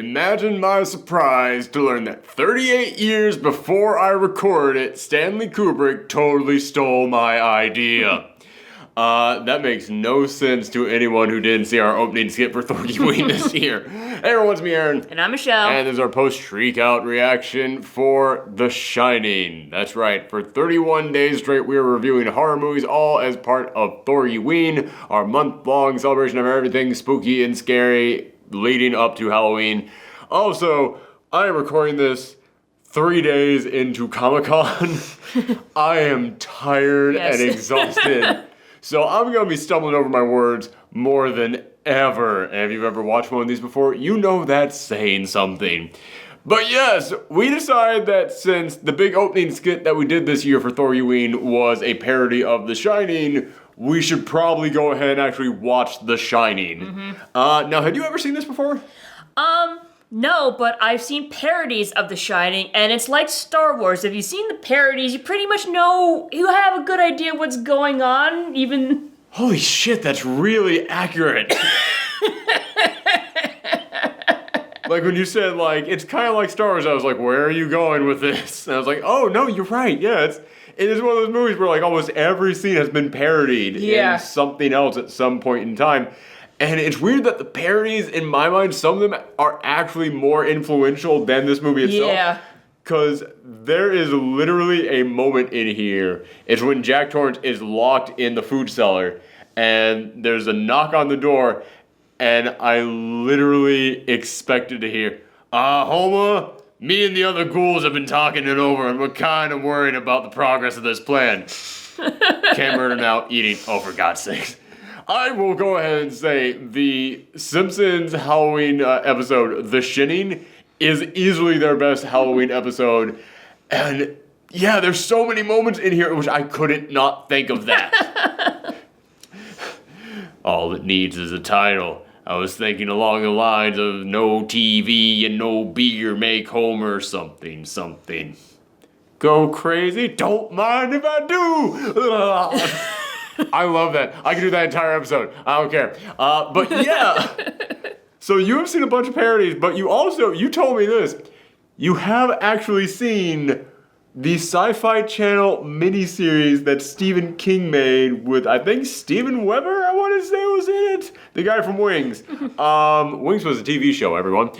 Imagine my surprise to learn that 38 years before I recorded it, Stanley Kubrick totally stole my idea. That makes no sense to anyone who didn't see our opening skit for THORGIWEEN this year. Hey everyone, it's me, Aaron. And I'm Michelle. And this is our post-SHRIEK out reaction for The Shining. That's right, for 31 days straight we are reviewing horror movies, all as part of THORGIWEEN, our month-long celebration of everything spooky and scary leading up to Halloween. Also, I am recording this 3 days into Comic-Con. I am tired and exhausted. So I'm going to be stumbling over my words more than ever. And if you've ever watched one of these before, you know that's saying something. But yes, we decided that since the big opening skit that we did this year for THORGIWEEN was a parody of The Shining, we should probably go ahead and actually watch The Shining. Now, had you ever seen this before? No, but I've seen parodies of The Shining, and it's like Star Wars. If you've seen the parodies, you pretty much know, you have a good idea what's going on, even... Holy shit, that's really accurate. Like when you said, like, it's kind of like Star Wars, I was like, where are you going with this? And I was like, oh, no, you're right, yeah, it is one of those movies where, like, almost every scene has been parodied in something else at some point in time. And it's weird that the parodies, in my mind, some of them are actually more influential than this movie itself. Yeah. Because there is literally a moment in here. It's when Jack Torrance is locked in the food cellar, and there's a knock on the door, and I literally expected to hear, Homa, me and the other ghouls have been talking it over, and we're kind of worried about the progress of this plan. Can't murder now, eating, oh, for God's sakes. I will go ahead and say the Simpsons Halloween episode, The Shining, is easily their best Halloween episode. And yeah, there's so many moments in here in which I couldn't not think of that. All it needs is a title. I was thinking along the lines of no TV and no beer make Homer something. Go crazy? Don't mind if I do. I love that. I can do that entire episode. I don't care. But yeah. So you have seen a bunch of parodies, but you told me this. You have actually seen the Sci-Fi Channel miniseries that Stephen King made with, I think, Steven Weber, I want to say was in it. The guy from Wings. Wings was a TV show, everyone.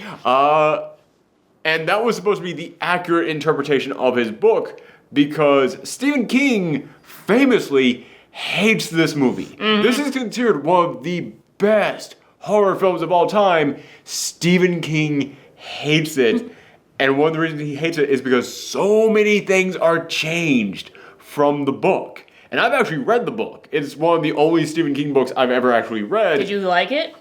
And that was supposed to be the accurate interpretation of his book because Stephen King famously hates this movie. This is considered one of the best horror films of all time. Stephen King hates it. And one of the reasons he hates it is because so many things are changed from the book. And I've actually read the book. It's one of the only Stephen King books I've ever actually read. Did you like it?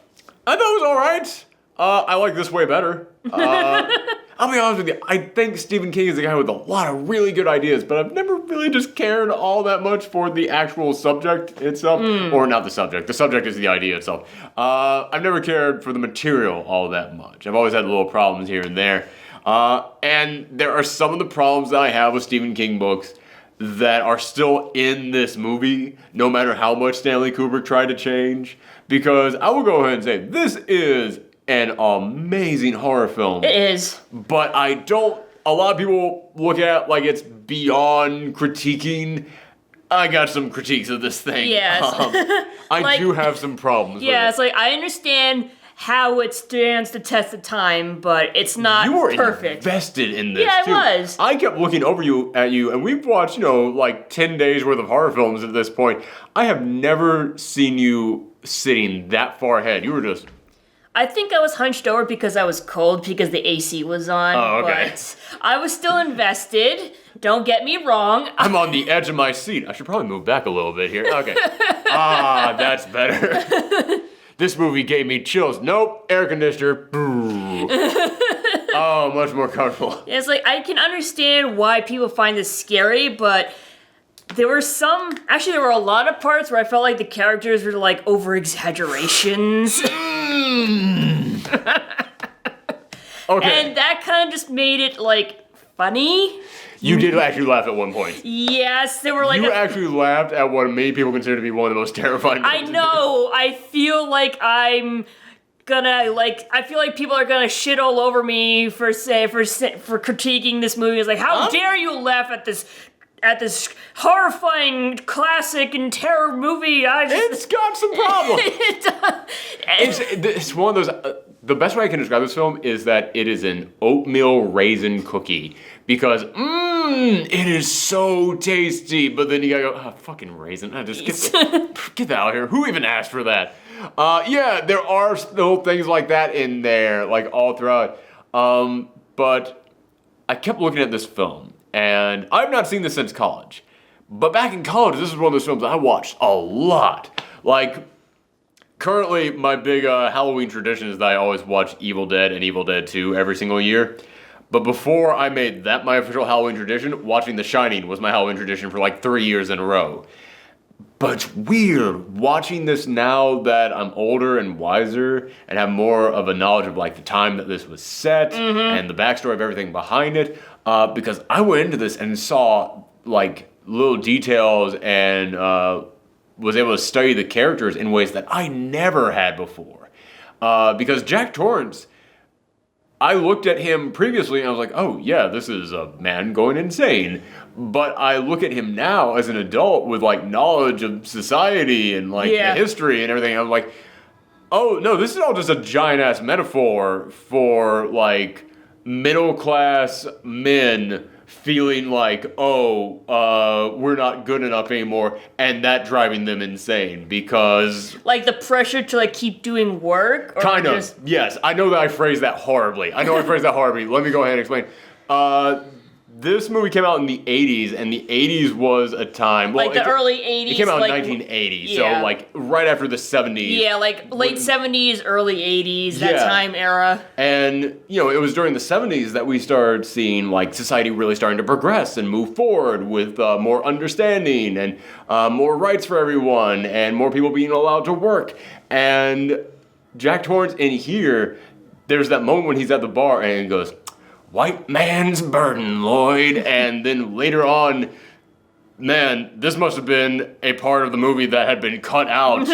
I thought it was alright. I like this way better. I'll be honest with you, I think Stephen King is a guy with a lot of really good ideas, but I've never really just cared all that much for the actual subject itself. Or not the subject is the idea itself. I've never cared for the material all that much. I've always had little problems here and there. And there are some of the problems that I have with Stephen King books that are still in this movie, no matter how much Stanley Kubrick tried to change. Because I will go ahead and say, this is an amazing horror film. It is. But a lot of people look at it like it's beyond critiquing. I got some critiques of this thing. Yes. I do have some problems with it. Yeah, it's like, I understand how it stands the test of time, but it's not perfect. You were invested in this, yeah, too. I was. I kept looking over at you, and we've watched, like 10 days worth of horror films at this point. I have never seen you sitting that far ahead. You were just... I think I was hunched over because I was cold because the AC was on. Oh, okay. But I was still invested. Don't get me wrong. I'm on the edge of my seat. I should probably move back a little bit here. Okay. That's better. This movie gave me chills. Nope, air conditioner. Oh, much more comfortable. It's like, I can understand why people find this scary, but there were a lot of parts where I felt like the characters were like over-exaggerations. Okay. And that kind of just made it like funny. You did actually laugh at one point. Yes, there were like... You actually laughed at what many people consider to be one of the most terrifying I know. I feel like I'm gonna like. I feel like people are gonna shit all over me for critiquing this movie. It's like, how dare you laugh at this horrifying classic and terror movie? It's got some problems. It's one of those. The best way I can describe this film is that it is an oatmeal raisin cookie because it is so tasty. But then you gotta go, fucking raisin. Just get that out of here. Who even asked for that? Yeah, there are still things like that in there, like all throughout. But I kept looking at this film, and I've not seen this since college. But back in college, this is one of those films that I watched a lot. Like, currently, my big Halloween tradition is that I always watch Evil Dead and Evil Dead 2 every single year. But before I made that my official Halloween tradition, watching The Shining was my Halloween tradition for like 3 years in a row. But it's weird watching this now that I'm older and wiser and have more of a knowledge of like the time that this was set and the backstory of everything behind it. Because I went into this and saw like little details and was able to study the characters in ways that I never had before. Because Jack Torrance, I looked at him previously and I was like, oh yeah, this is a man going insane. But I look at him now as an adult with like knowledge of society and like the history and everything. I'm like, oh no, this is all just a giant ass metaphor for like middle class men feeling like, we're not good enough anymore, and that driving them insane because like the pressure to like keep doing work. Or kind of. Yes, I know that I phrased that horribly. Let me go ahead and explain. This movie came out in the 80s, and the 80s was a time... Well, like the early 80s. It came out in 1980, so like right after the 70s. Yeah, like late 70s, early 80s, that time era. And, you know, it was during the 70s that we started seeing, like, society really starting to progress and move forward with more understanding and more rights for everyone and more people being allowed to work. And Jack Torrance in here, there's that moment when he's at the bar and he goes... White man's burden, Lloyd. And then later on, man, this must have been a part of the movie that had been cut out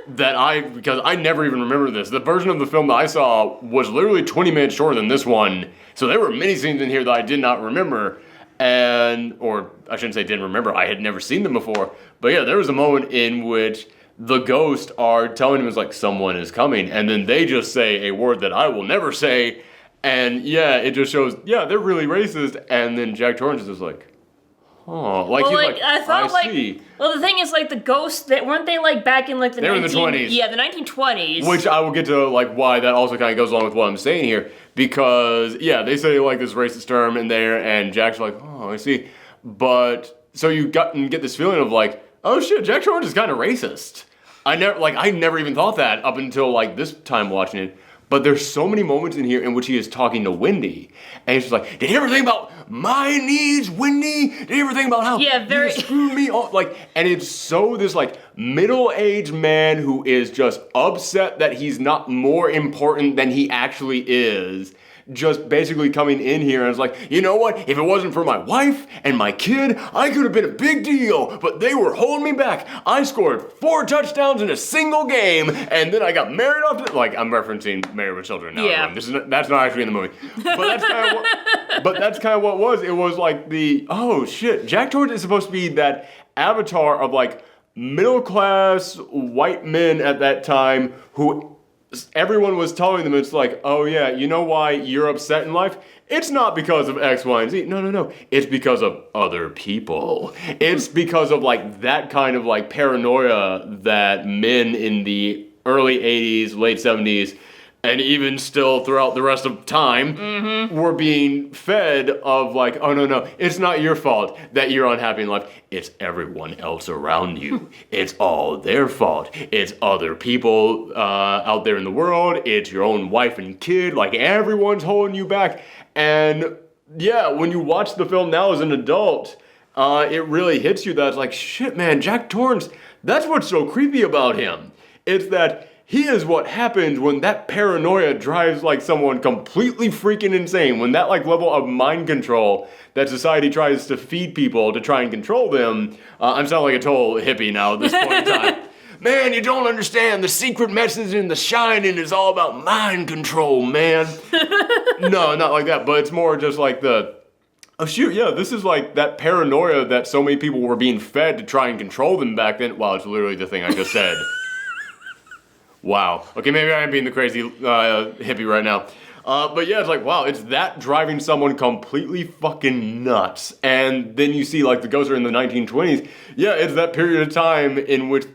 because I never even remember this. The version of the film that I saw was literally 20 minutes shorter than this one. So there were many scenes in here that I did not remember. Or I shouldn't say didn't remember, I had never seen them before. But yeah, there was a moment in which the ghosts are telling him it's like someone is coming. And then they just say a word that I will never say. And yeah, it just shows, yeah, they're really racist. And then Jack Torrance is just like, oh, like well, he's like, I thought I see. Well, the thing is, like the ghosts, weren't they like back in like the they were in the 20s? Yeah, the 1920s. Which I will get to like why that also kind of goes along with what I'm saying here, because yeah, they say like this racist term in there, and Jack's like, oh, I see. But so you get this feeling of like, oh shit, Jack Torrance is kind of racist. I never even thought that up until like this time watching it. But there's so many moments in here in which he is talking to Wendy, and he's just like, "Did you ever think about my needs, Wendy? Did you ever think about how you screwed me off?" Like, and it's so this like middle-aged man who is just upset that he's not more important than he actually is. Just basically coming in here and it's like, you know what? If it wasn't for my wife and my kid, I could have been a big deal, but they were holding me back. I scored 4 touchdowns in a single game, and then I got married off to, like, I'm referencing Married with Children now. Yeah. That's not actually in the movie. But that's kind of what it was. It was like oh shit, Jack Torrance is supposed to be that avatar of like middle-class white men at that time who everyone was telling them, it's like, oh yeah, you know why you're upset in life? It's not because of X, Y, and Z. No. It's because of other people. It's because of like that kind of like paranoia that men in the early 80s, late 70s, and even still throughout the rest of time were being fed of like, oh no, it's not your fault that you're unhappy in life. It's everyone else around you. It's all their fault. It's other people out there in the world. It's your own wife and kid. Like everyone's holding you back. And yeah, when you watch the film now as an adult, it really hits you that it's like, shit man, Jack Torrance, that's what's so creepy about him. It's that he is what happens when that paranoia drives like someone completely freaking insane. When that like level of mind control that society tries to feed people to try and control them. I'm sounding like a total hippie now at this point in time. man, you don't understand. The secret message in The Shining is all about mind control, man. No, not like that, but it's more just like oh shoot, yeah, this is like that paranoia that so many people were being fed to try and control them back then. Wow, it's literally the thing I just said. Wow. Okay, maybe I am being the crazy hippie right now. But yeah, it's like, wow, it's that driving someone completely fucking nuts. And then you see like the ghosts are in the 1920s. Yeah, it's that period of time in which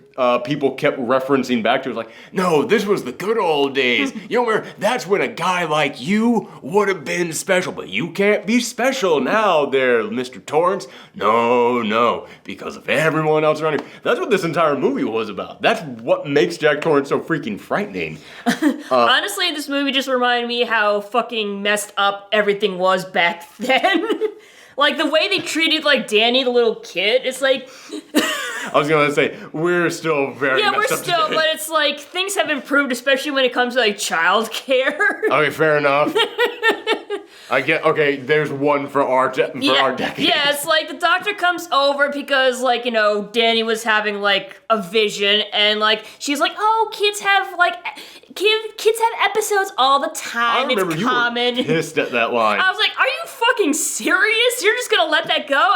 people kept referencing back to. It's like, no, this was the good old days. You know, where that's when a guy like you would have been special. But you can't be special now there, Mr. Torrance. No, because of everyone else around you. That's what this entire movie was about. That's what makes Jack Torrance so freaking frightening. Honestly, this movie just reminded me how fucking messed up everything was back then. Like, the way they treated, like, Danny, the little kid, it's like... I was gonna say, we're still very yeah, messed we're up still, today. But it's like, things have improved, especially when it comes to, like, child care. Okay, fair enough. I get, okay, there's one for our decade. Yeah, it's like, the doctor comes over because, like, you know, Danny was having, like, a vision, and, like, she's like, oh, kids have, like... Kids have episodes all the time. I remember it's you common. were pissed at that line. I was like, "Are you fucking serious? You're just gonna let that go?"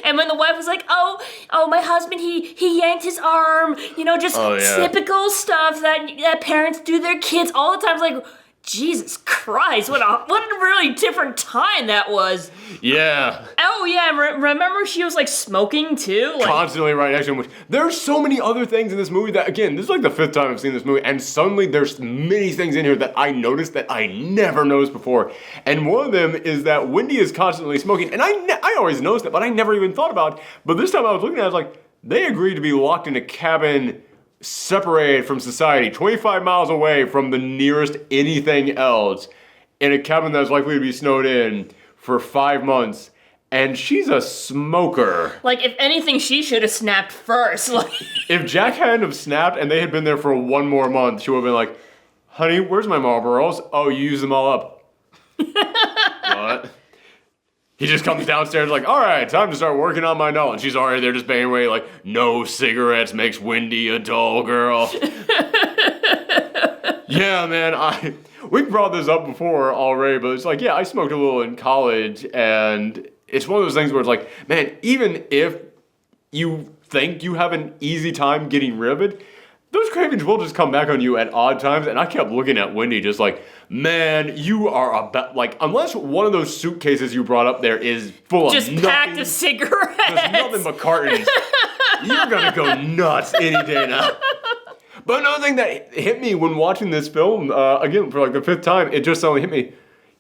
And when the wife was like, "Oh, my husband, he yanked his arm," you know, just typical stuff that parents do to their kids all the time. It's like, Jesus Christ, what a really different time that was. Yeah. Oh yeah, remember she was like smoking too? Like, constantly right next to him. There's so many other things in this movie that, again, this is like the 5th time I've seen this movie, and suddenly there's many things in here that I noticed that I never noticed before. And one of them is that Wendy is constantly smoking, and I always noticed that, but I never even thought about it. But this time I was looking at it, I was like, they agreed to be locked in a cabin separated from society, 25 miles away from the nearest anything else, in a cabin that's likely to be snowed in for 5 months, and she's a smoker. Like, if anything, she should have snapped first. Like, if Jack hadn't have snapped and they had been there for 1 more month, she would have been like, honey, where's my Marlboros? Oh, you used them all up. What? He just comes downstairs like, all right, time to start working on my note. And she's already there just banging away like, no cigarettes makes Wendy a dull girl. Yeah, man, we brought this up before already, but it's like, yeah, I smoked a little in college, and it's one of those things where it's like, man, even if you think you have an easy time getting rid of it, those cravings will just come back on you at odd times. And I kept looking at Wendy just like, man, you are about, like, unless one of those suitcases you brought up there is full just of nothing. Just packed of cigarettes. Just nothing but cartons. You're gonna go nuts any day now. But another thing that hit me when watching this film, again, for like the 5th time, it just suddenly hit me.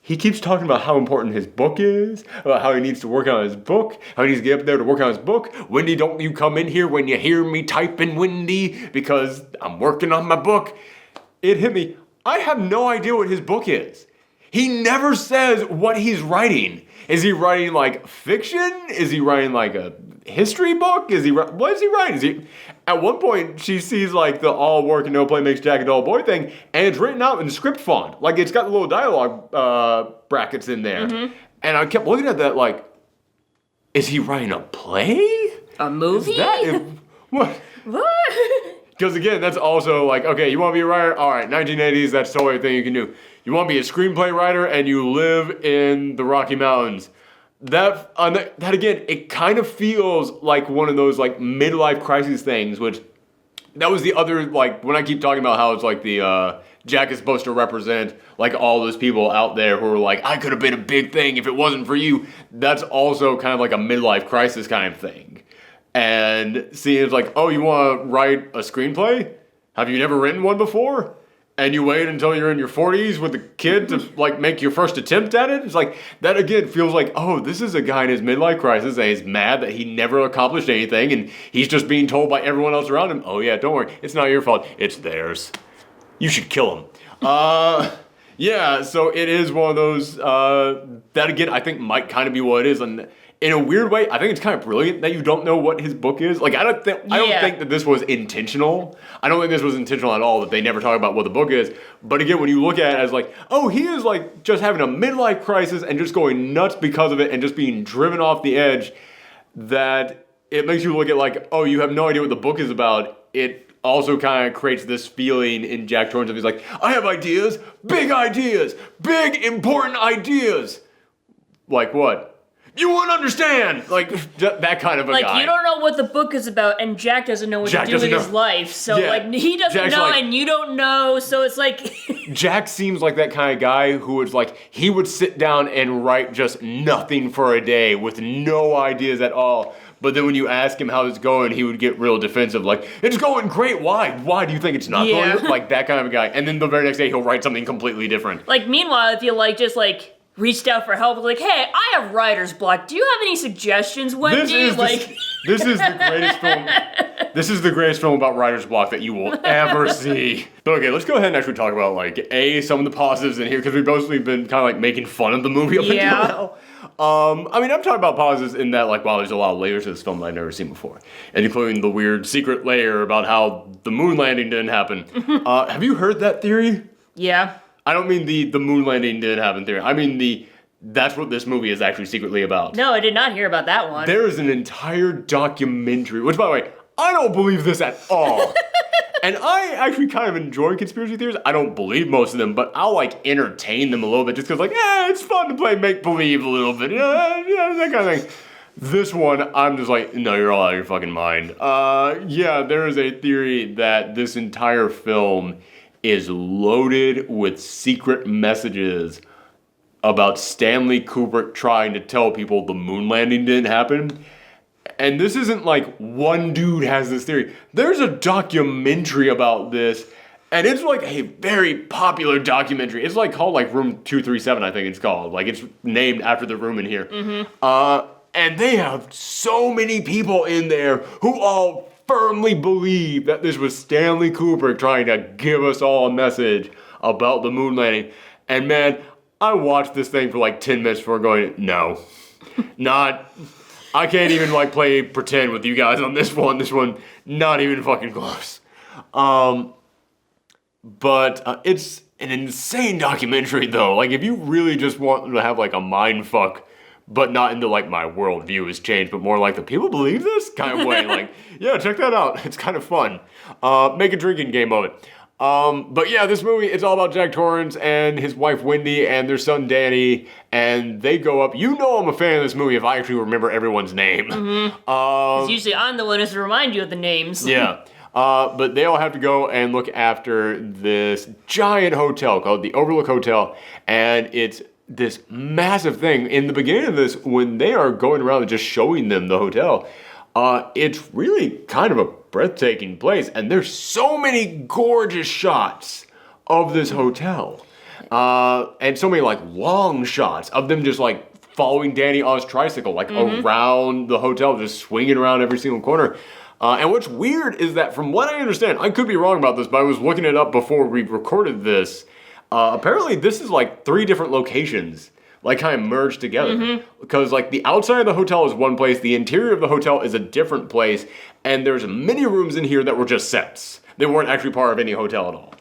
He keeps talking about how important his book is, about how he needs to work on his book, how he needs to get up there to work on his book. Wendy, don't you come in here when you hear me typing, Wendy, because I'm working on my book. It hit me. I have no idea what his book is. He never says what he's writing. Is he writing like fiction? Is he writing like a history book? What is he writing? At one point, she sees like the all work and no play makes Jack a dull boy thing, and it's written out in script font. Like, it's got the little dialogue brackets in there. Mm-hmm. And I kept looking at that like, is he writing a play? A movie? Is that what? What? Because again, that's also like, okay, you want to be a writer? All right, 1980s, that's totally a thing you can do. You want to be a screenplay writer and you live in the Rocky Mountains. That again, it kind of feels like one of those like midlife crisis things, which that was the other, like, when I keep talking about how it's like the Jack is supposed to represent like all those people out there who are like, I could have been a big thing if it wasn't for you. That's also kind of like a midlife crisis kind of thing. And seeing it's like, oh, you want to write a screenplay? Have you never written one before? And you wait until you're in your 40s with a kid to like make your first attempt at it? It's like, that again feels like, oh, this is a guy in his midlife crisis and he's mad that he never accomplished anything and he's just being told by everyone else around him, oh yeah, don't worry, it's not your fault, it's theirs. You should kill him. Yeah, so it is one of those, that again, I think might kind of be what it is. And in a weird way, I think it's kind of brilliant that you don't know what his book is. Like, I don't think that this was intentional. I don't think this was intentional at all, that they never talk about what the book is. But again, when you look at it as like, oh, he is like just having a midlife crisis and just going nuts because of it and just being driven off the edge, that it makes you look at like, oh, you have no idea what the book is about, it also kind of creates this feeling in Jack Torrance of he's like, I have ideas, big important ideas. Like what? You won't understand! Like, that kind of a guy. Like, you don't know what the book is about, and Jack doesn't know what to do with his life. So, he doesn't Jack's know, and you don't know, so it's like... Jack seems like that kind of guy who is like, he would sit down and write just nothing for a day with no ideas at all. But then when you ask him how it's going, he would get real defensive, like, it's going great, why? Why do you think it's not going? Like, that kind of a guy. And then the very next day, he'll write something completely different. Like, meanwhile, if you, reached out for help, like, hey, I have writer's block. Do you have any suggestions, Wendy? This is the greatest film. This is the greatest film about writer's block that you will ever see. But okay, let's go ahead and actually talk about some of the positives in here because we've mostly been kind of making fun of the movie up until now. I'm talking about positives in that wow, there's a lot of layers to this film that I've never seen before, and including the weird secret layer about how the moon landing didn't happen. Have you heard that theory? Yeah. I don't mean the moon landing didn't happen theory. I mean that's what this movie is actually secretly about. No, I did not hear about that one. There is an entire documentary, which by the way, I don't believe this at all. And I actually kind of enjoy conspiracy theories. I don't believe most of them, but I'll entertain them a little bit just because it's fun to play make-believe a little bit. That kind of thing. This one, I'm just like, no, you're all out of your fucking mind. There is a theory that this entire film is loaded with secret messages about Stanley Kubrick trying to tell people the moon landing didn't happen. And this isn't one dude has this theory. There's a documentary about this, and it's a very popular documentary. It's called Room 237, I think it's called. It's named after the room in here. Mm-hmm. And they have so many people in there who all firmly believe that this was Stanley Kubrick trying to give us all a message about the moon landing. And man, I watched this thing for 10 minutes before going, no, I can't even play pretend with you guys on this one. This one, not even fucking close. But it's an insane documentary though. If you really just want to have a mind fuck, but not into my worldview has changed, but more the people believe this kind of way. Yeah, check that out. It's kind of fun. Make a drinking game of it. But yeah, this movie, it's all about Jack Torrance and his wife Wendy and their son Danny, and they go up. You know I'm a fan of this movie if I actually remember everyone's name. Mm-hmm. 'Cause usually I'm the one who's to remind you of the names. Yeah. But they all have to go and look after this giant hotel called the Overlook Hotel, and it's this massive thing. In the beginning of this, when they are going around and just showing them the hotel, it's really kind of a breathtaking place, and there's so many gorgeous shots of this hotel, and so many long shots of them just following Danny on his tricycle around the hotel, just swinging around every single corner. And what's weird is that from what I understand, I could be wrong about this, but I was looking it up before we recorded this. Apparently this is 3 different locations, kind of merged together. Because the outside of the hotel is one place, the interior of the hotel is a different place, and there's many rooms in here that were just sets. They weren't actually part of any hotel at all.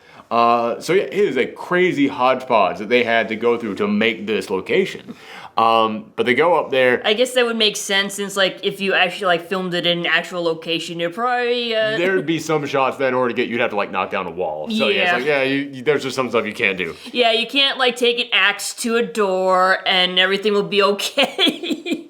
So yeah, it is a crazy hodgepodge that they had to go through to make this location. But they go up there. I guess that would make sense since if you actually filmed it in an actual location, it'd probably there'd be some shots that in order to get you'd have to knock down a wall. So yeah, it's there's just some stuff you can't do. Yeah, you can't take an axe to a door and everything will be okay.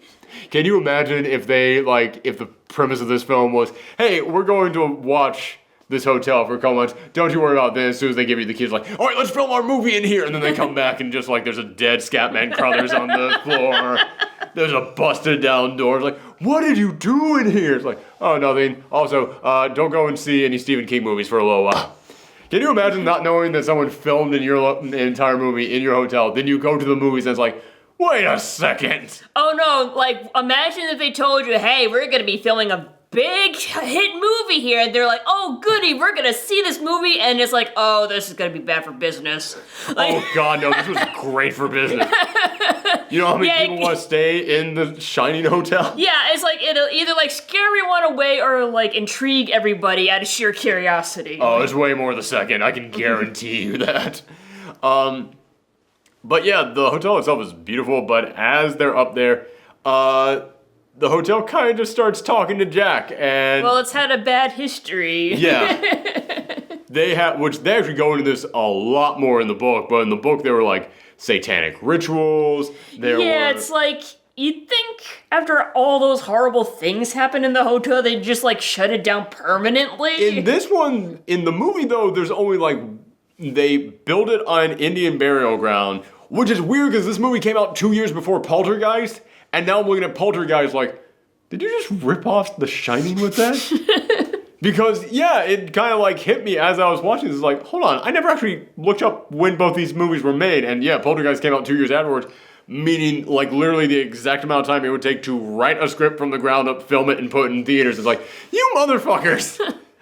Can you imagine if they if the premise of this film was, hey, we're going to watch this hotel for a couple months. Don't you worry about this. As soon as they give you the keys, all right, let's film our movie in here. And then they come back and just there's a dead Scatman Crothers on the floor. There's a busted down door. It's what did you do in here? It's oh, nothing. Also, don't go and see any Stephen King movies for a little while. Can you imagine not knowing that someone filmed in your entire movie in your hotel? Then you go to the movies and it's wait a second. Oh no, imagine if they told you, hey, we're going to be filming a big hit movie here, and they're oh goody, we're gonna see this movie, and it's oh, this is gonna be bad for business. Oh god, no, this was great for business. You know how many people want to stay in the Shining Hotel? Yeah, it's it'll either scare everyone away or intrigue everybody out of sheer curiosity. Oh, it's way more the second, I can guarantee you that. But yeah, the hotel itself is beautiful, but as they're up there, the hotel kind of just starts talking to Jack, and Well, it's had a bad history. yeah, they actually go into this a lot more in the book, but in the book they were like satanic rituals. It's like, you'd think after all those horrible things happen in the hotel, they'd just like shut it down permanently. In this one, in the movie though, there's only like, they build it on an Indian burial ground, which is weird because this movie came out 2 years before Poltergeist, and now I'm looking at Poltergeist like, did you just rip off The Shining with that? Because, yeah, it kind of like hit me as I was watching this. It's like, hold on, I never actually looked up when both these movies were made, and yeah, Poltergeist came out 2 years afterwards, meaning like literally the exact amount of time it would take to write a script from the ground up, film it, and put it in theaters. It's like, you motherfuckers!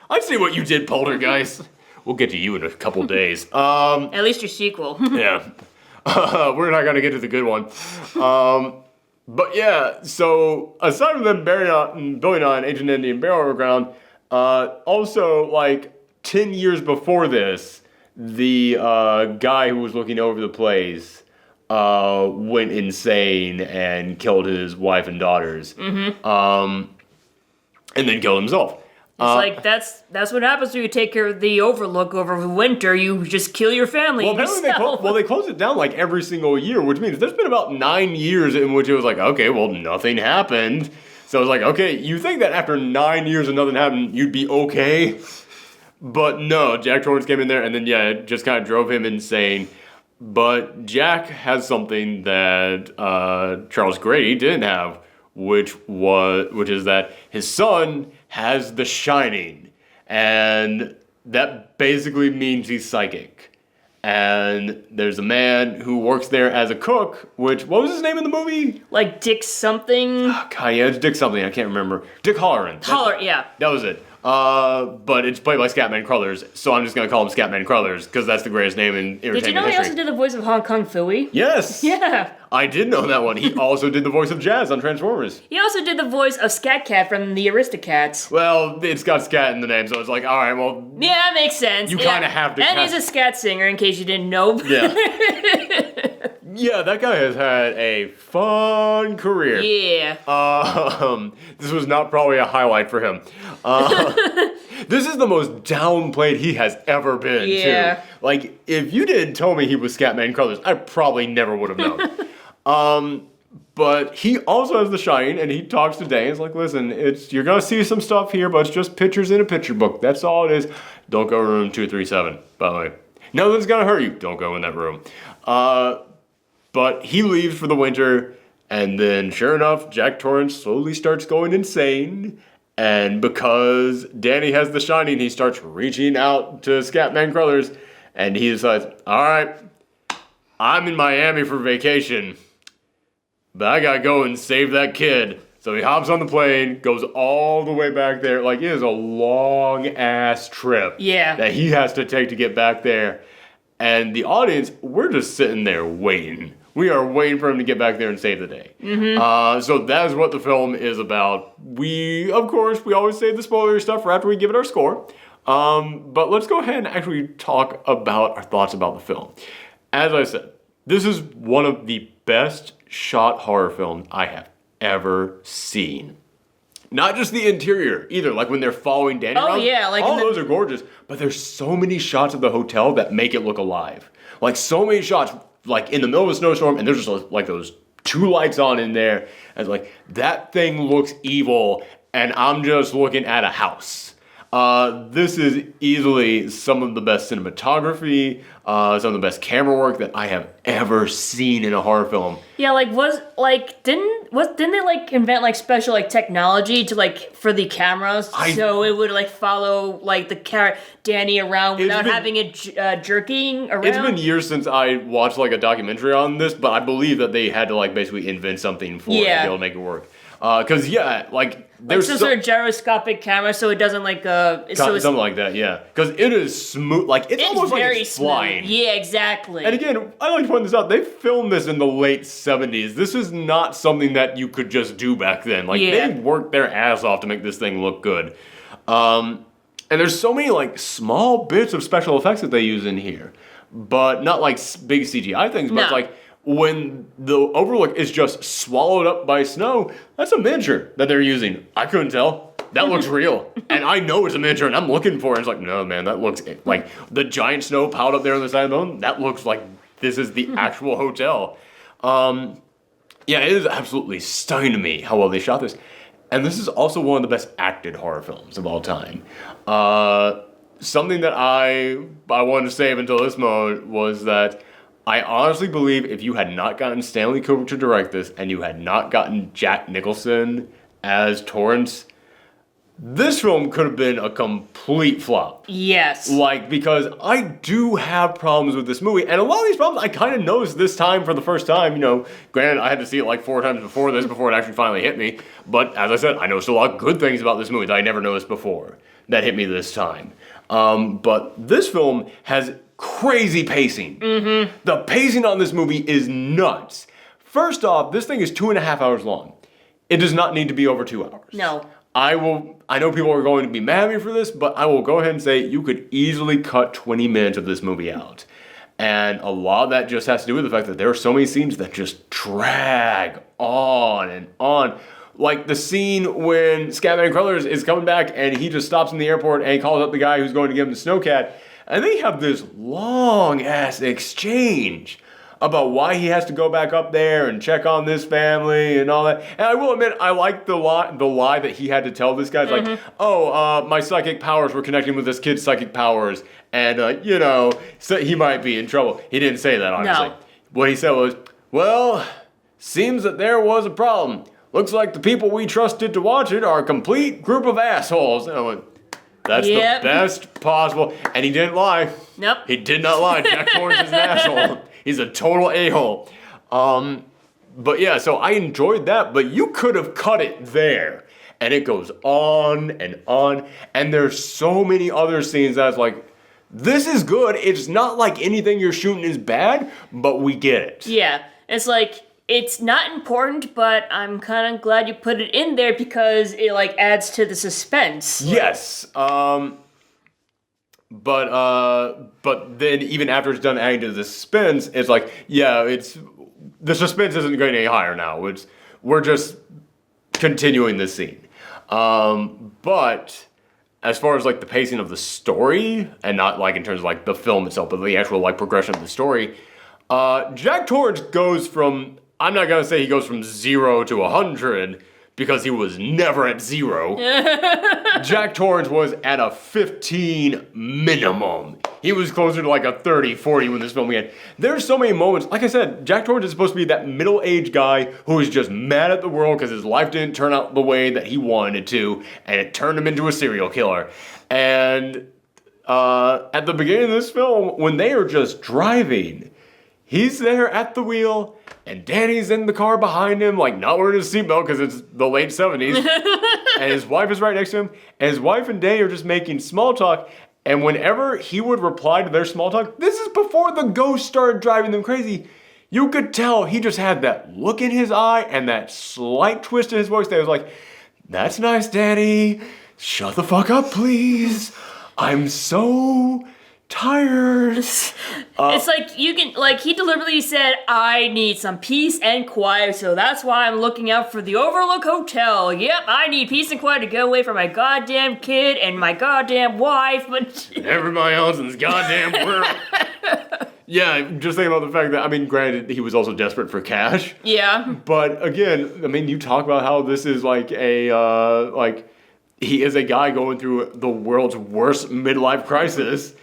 I see what you did, Poltergeist. We'll get to you in a couple days. At least your sequel. Yeah. We're not going to get to the good one. But yeah, so aside from them building on ancient Indian burial ground, also like 10 years before this, the guy who was looking over the place went insane and killed his wife and daughters. And then killed himself. It's like, that's what happens when you take care of the Overlook over winter. You just kill your family. Well, apparently they close it down like every single year, which means there's been about 9 years in which it was like, okay, well, nothing happened. So I was like, okay, you think that after 9 years and nothing happened, you'd be okay? But no, Jack Torrance came in there and then, yeah, it just kind of drove him insane. But Jack has something that Charles Grady didn't have, which is that his son has the Shining, and that basically means he's psychic. And there's a man who works there as a cook, what was his name in the movie? Like Dick something? God, yeah, it's Dick something, I can't remember. Dick Halloran. Yeah. That was it. But it's played by Scatman Crothers, so I'm just gonna call him Scatman Crothers, because that's the greatest name in entertainment history. Did you know he also did the voice of Hong Kong Phooey? Yes! Yeah. I did know that one. He also did the voice of Jazz on Transformers. He also did the voice of Scat Cat from the Aristocats. Well, it's got scat in the name, so it's like, alright, well... Yeah, that makes sense. You kind of have to... And he's a scat singer, in case you didn't know. Yeah. Yeah, that guy has had a fun career. Yeah. This was not probably a highlight for him. This is the most downplayed he has ever been, too. Like, if you didn't tell me he was Scatman Crothers, I probably never would have known. But he also has the Shining, and he talks to Danny. He's like, listen, you're going to see some stuff here, but it's just pictures in a picture book. That's all it is. Don't go to room 237, by the way. Nothing's going to hurt you. Don't go in that room. But he leaves for the winter, and then, sure enough, Jack Torrance slowly starts going insane. And because Danny has the Shining, he starts reaching out to Scatman Crothers, and he decides, all right, I'm in Miami for vacation, but I gotta go and save that kid. So he hops on the plane, goes all the way back there. Like, it is a long-ass trip that he has to take to get back there. And the audience, we're just sitting there waiting. We are waiting for him to get back there and save the day. So that is what the film is about. Of course, we always save the spoiler stuff for after we give it our score. But let's go ahead and actually talk about our thoughts about the film. As I said, this is one of the best shot horror films I have ever seen. Not just the interior either, like when they're following Danny around. Oh yeah, like all those are gorgeous. But there's so many shots of the hotel that make it look alive. Like so many shots, like in the middle of a snowstorm, and there's just like those two lights on in there. And it's like, that thing looks evil, and I'm just looking at a house. This is easily some of the best cinematography, some of the best camera work that I have ever seen in a horror film. Yeah, didn't they like invent like special like technology to like for the cameras so it would like follow like the Danny around without having it jerking around? It's been years since I watched like a documentary on this, but I believe that they had to like basically invent something for it to be able to make it work. Because there's some sort of gyroscopic camera, so it doesn't like something like that, yeah. Because it is smooth, like it's almost like it's flying. Yeah, exactly. And again, I like to point this out. They filmed this in the late 70s. This is not something that you could just do back then. Like they worked their ass off to make this thing look good. And there's so many like small bits of special effects that they use in here, but not like big CGI things. But it's like when the Overlook is just swallowed up by snow, that's a miniature that they're using. I couldn't tell. That looks real. And I know it's a miniature, and I'm looking for it. It's like, no, man, that looks like the giant snow piled up there on the side of the mountain. That looks like this is the actual hotel. Yeah, it is absolutely stunning to me how well they shot this. And this is also one of the best acted horror films of all time. Something that I wanted to save until this moment was that I honestly believe if you had not gotten Stanley Kubrick to direct this and you had not gotten Jack Nicholson as Torrance, this film could have been a complete flop. Yes. Like, because I do have problems with this movie, and a lot of these problems I kind of noticed this time for the first time. You know, granted, I had to see it like 4 times before this before it actually finally hit me. But as I said, I noticed a lot of good things about this movie that I never noticed before that hit me this time. But this film has crazy pacing. Mm-hmm. The pacing on this movie is nuts. First off, this thing is 2.5 hours long. It does not need to be over 2 hours. No. I know people are going to be mad at me for this, but I will go ahead and say you could easily cut 20 minutes of this movie out. And a lot of that just has to do with the fact that there are so many scenes that just drag on and on. Like the scene when Scatman Crothers is coming back and he just stops in the airport and he calls up the guy who's going to give him the snowcat. And they have this long-ass exchange about why he has to go back up there and check on this family and all that. And I will admit, I like the lie that he had to tell this guy. Like, my psychic powers were connecting with this kid's psychic powers. And, so he might be in trouble. He didn't say that, obviously. No. What he said was, well, seems that there was a problem. Looks like the people we trusted to watch it are a complete group of assholes. And I went, that's the best possible. And he didn't lie. Nope. He did not lie. Jack Torrance is an asshole. He's a total a-hole. But yeah, so I enjoyed that, but you could have cut it there. And it goes on and on. And there's so many other scenes that I was like, this is good. It's not like anything you're shooting is bad, but we get it. Yeah, it's like, it's not important, but I'm kind of glad you put it in there because it like adds to the suspense. Yes. But then even after it's done adding to the suspense, it's like, yeah, the suspense isn't going any higher now. We're just continuing this scene. But as far as like the pacing of the story, and not like in terms of like the film itself, but the actual like progression of the story, Jack Torrance goes from, I'm not gonna say he goes from 0 to 100, because he was never at 0. Jack Torrance was at a 15 minimum. He was closer to like a 30, 40 when this film began. There's so many moments. Like I said, Jack Torrance is supposed to be that middle-aged guy who is just mad at the world because his life didn't turn out the way that he wanted it to, and it turned him into a serial killer. And at the beginning of this film, when they are just driving, he's there at the wheel, and Danny's in the car behind him, like not wearing his seatbelt because it's the late 70s. And his wife is right next to him. And his wife and Danny are just making small talk. And whenever he would reply to their small talk, this is before the ghost started driving them crazy. You could tell he just had that look in his eye and that slight twist in his voice that was like, that's nice, Danny. Shut the fuck up, please. I'm so tired. It's like you can, like, he deliberately said, I need some peace and quiet, so that's why I'm looking out for the Overlook Hotel. Yep, I need peace and quiet to get away from my goddamn kid and my goddamn wife, but everybody else in this goddamn world. Yeah, just think about the fact that, I mean, granted, he was also desperate for cash. Yeah. But again, I mean, you talk about how this is like he is a guy going through the world's worst midlife crisis.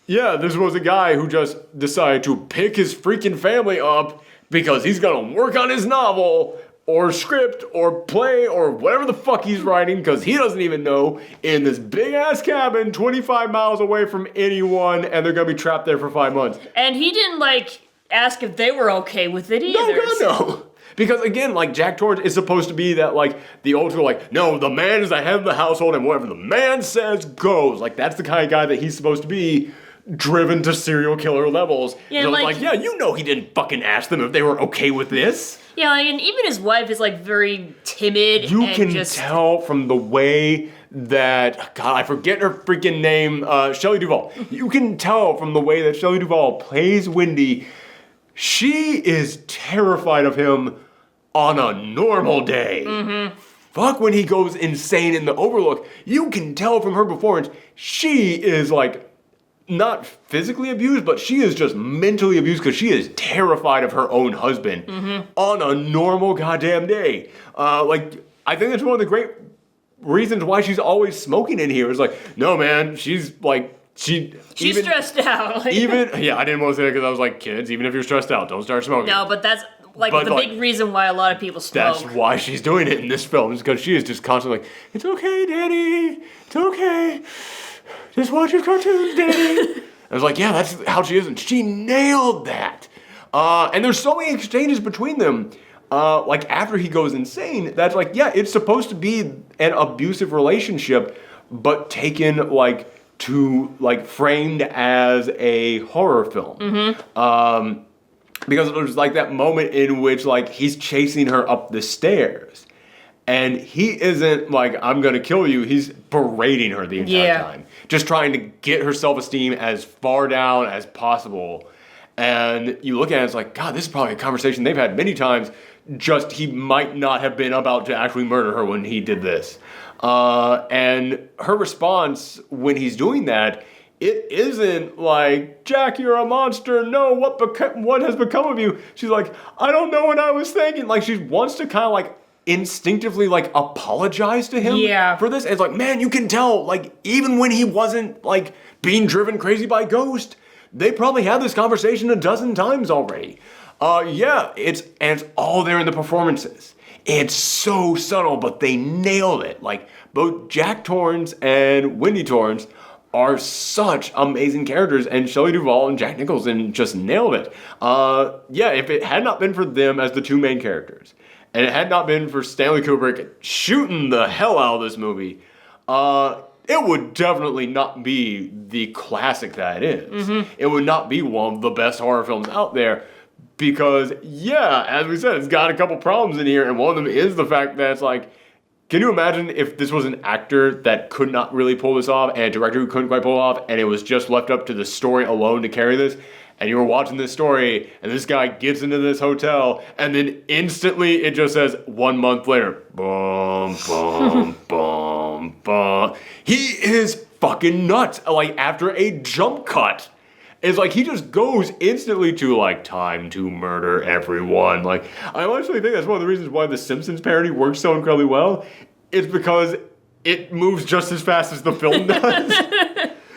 Yeah, this was a guy who just decided to pick his freaking family up because he's gonna work on his novel or script or play or whatever the fuck he's writing because he doesn't even know, in this big ass cabin 25 miles away from anyone, and they're gonna be trapped there for 5 months. And he didn't like ask if they were okay with it either. No. Because again, like, Jack Torrance is supposed to be that, like, the ultimate, like, no, the man is the head of the household and whatever the man says goes. Like, that's the kind of guy that he's supposed to be, driven to serial killer levels. Yeah, so like, yeah, you know he didn't fucking ask them if they were okay with this. Yeah, like, and even his wife is, like, very timid. You can tell from the way that, God, I forget her freaking name, Shelley Duvall. You can tell from the way that Shelley Duvall plays Wendy. she is terrified of him on a normal day. Fuck, when he goes insane in the Overlook, you can tell from her performance, she is like, not physically abused, but she is just mentally abused because she is terrified of her own husband on a normal goddamn day. Like, I think that's one of the great reasons why she's always smoking in here. It's like, no, man, she's like, she's even, stressed out. Like, yeah, I didn't want to say that because I was like, kids, even if you're stressed out, don't start smoking. no, but that's like the big reason why a lot of people smoke. That's why she's doing it in this film, is because she is just constantly like, it's okay, Daddy, it's okay. Just watch your cartoons, Daddy. I was like, yeah, that's how she is, and she nailed that. And there's so many exchanges between them. Like, after he goes insane, that's like, yeah, it's supposed to be an abusive relationship, but taken, like, to, like, framed as a horror film. Because there's, like, that moment in which, like, he's chasing her up the stairs. And he isn't like, I'm gonna kill you. He's berating her the entire time. Just trying to get her self-esteem as far down as possible. And you look at it, it's like, God, this is probably a conversation they've had many times. Just he might not have been about to actually murder her when he did this. And her response when he's doing that, it isn't like, Jack, you're a monster. No, what has become of you? She's like, I don't know what I was thinking. Like, she wants to kind of like instinctively like apologize to him for this. And it's like, man, you can tell, like, even when he wasn't like being driven crazy by Ghost, they probably had this conversation a dozen times already. It's all there in the performances. It's so subtle, but they nailed it. Like, both Jack Torrance and Wendy Torrance are such amazing characters, and Shelley Duvall and Jack Nicholson just nailed it. If it had not been for them as the two main characters, and it had not been for Stanley Kubrick shooting the hell out of this movie, it would definitely not be the classic that it is. It would not be one of the best horror films out there because, as we said, it's got a couple problems in here, and one of them is the fact that it's like, can you imagine if this was an actor that could not really pull this off and a director who couldn't quite pull it off, and it was just left up to the story alone to carry this? And you were watching this story, and this guy gets into this hotel, and then instantly it just says, 1 month later, boom, boom, boom, boom. He is fucking nuts. Like, after a jump cut. It's like he just goes instantly to, like, time to murder everyone. Like, I honestly think that's one of the reasons why the Simpsons parody works so incredibly well. It's because it moves just as fast as the film does.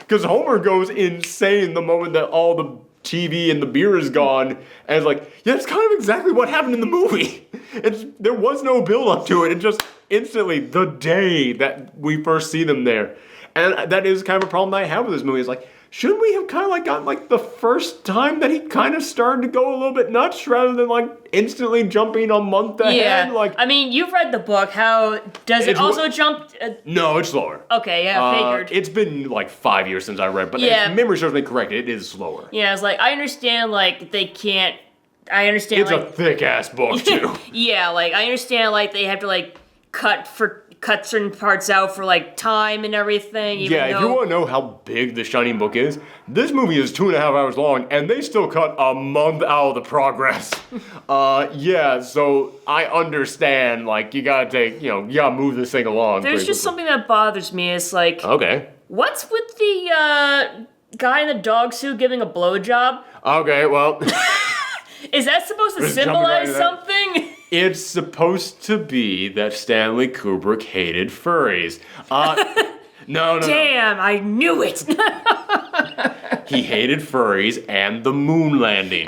Because Homer goes insane the moment that all the TV and the beer is gone, and it's like, yeah, it's kind of exactly what happened in the movie. There was no build up to it. It just instantly, the day that we first see them there. And that is kind of a problem that I have with this movie. It's like, shouldn't we have kind of like gotten like the first time that he kind of started to go a little bit nuts rather than like instantly jumping a month ahead? Like, I mean, you've read the book. How does it also jump? No, it's slower. Okay, figured. It's been like 5 years since I read, but if memory serves me correct, it is slower. Yeah, it's like, I understand like they can't. I understand it's like, a thick ass book too. Like I understand like they have to like cut certain parts out for like time and everything. If you want to know how big the Shining book is, this movie is 2.5 hours long, and they still cut a month out of the progress. So I understand, like, you gotta move this thing along. There's just something that bothers me. It's like, okay, what's with the guy in the dog suit giving a blowjob? Okay, well, is that supposed to symbolize something? It's supposed to be that Stanley Kubrick hated furries. No. Damn, I knew it. He hated furries and the moon landing.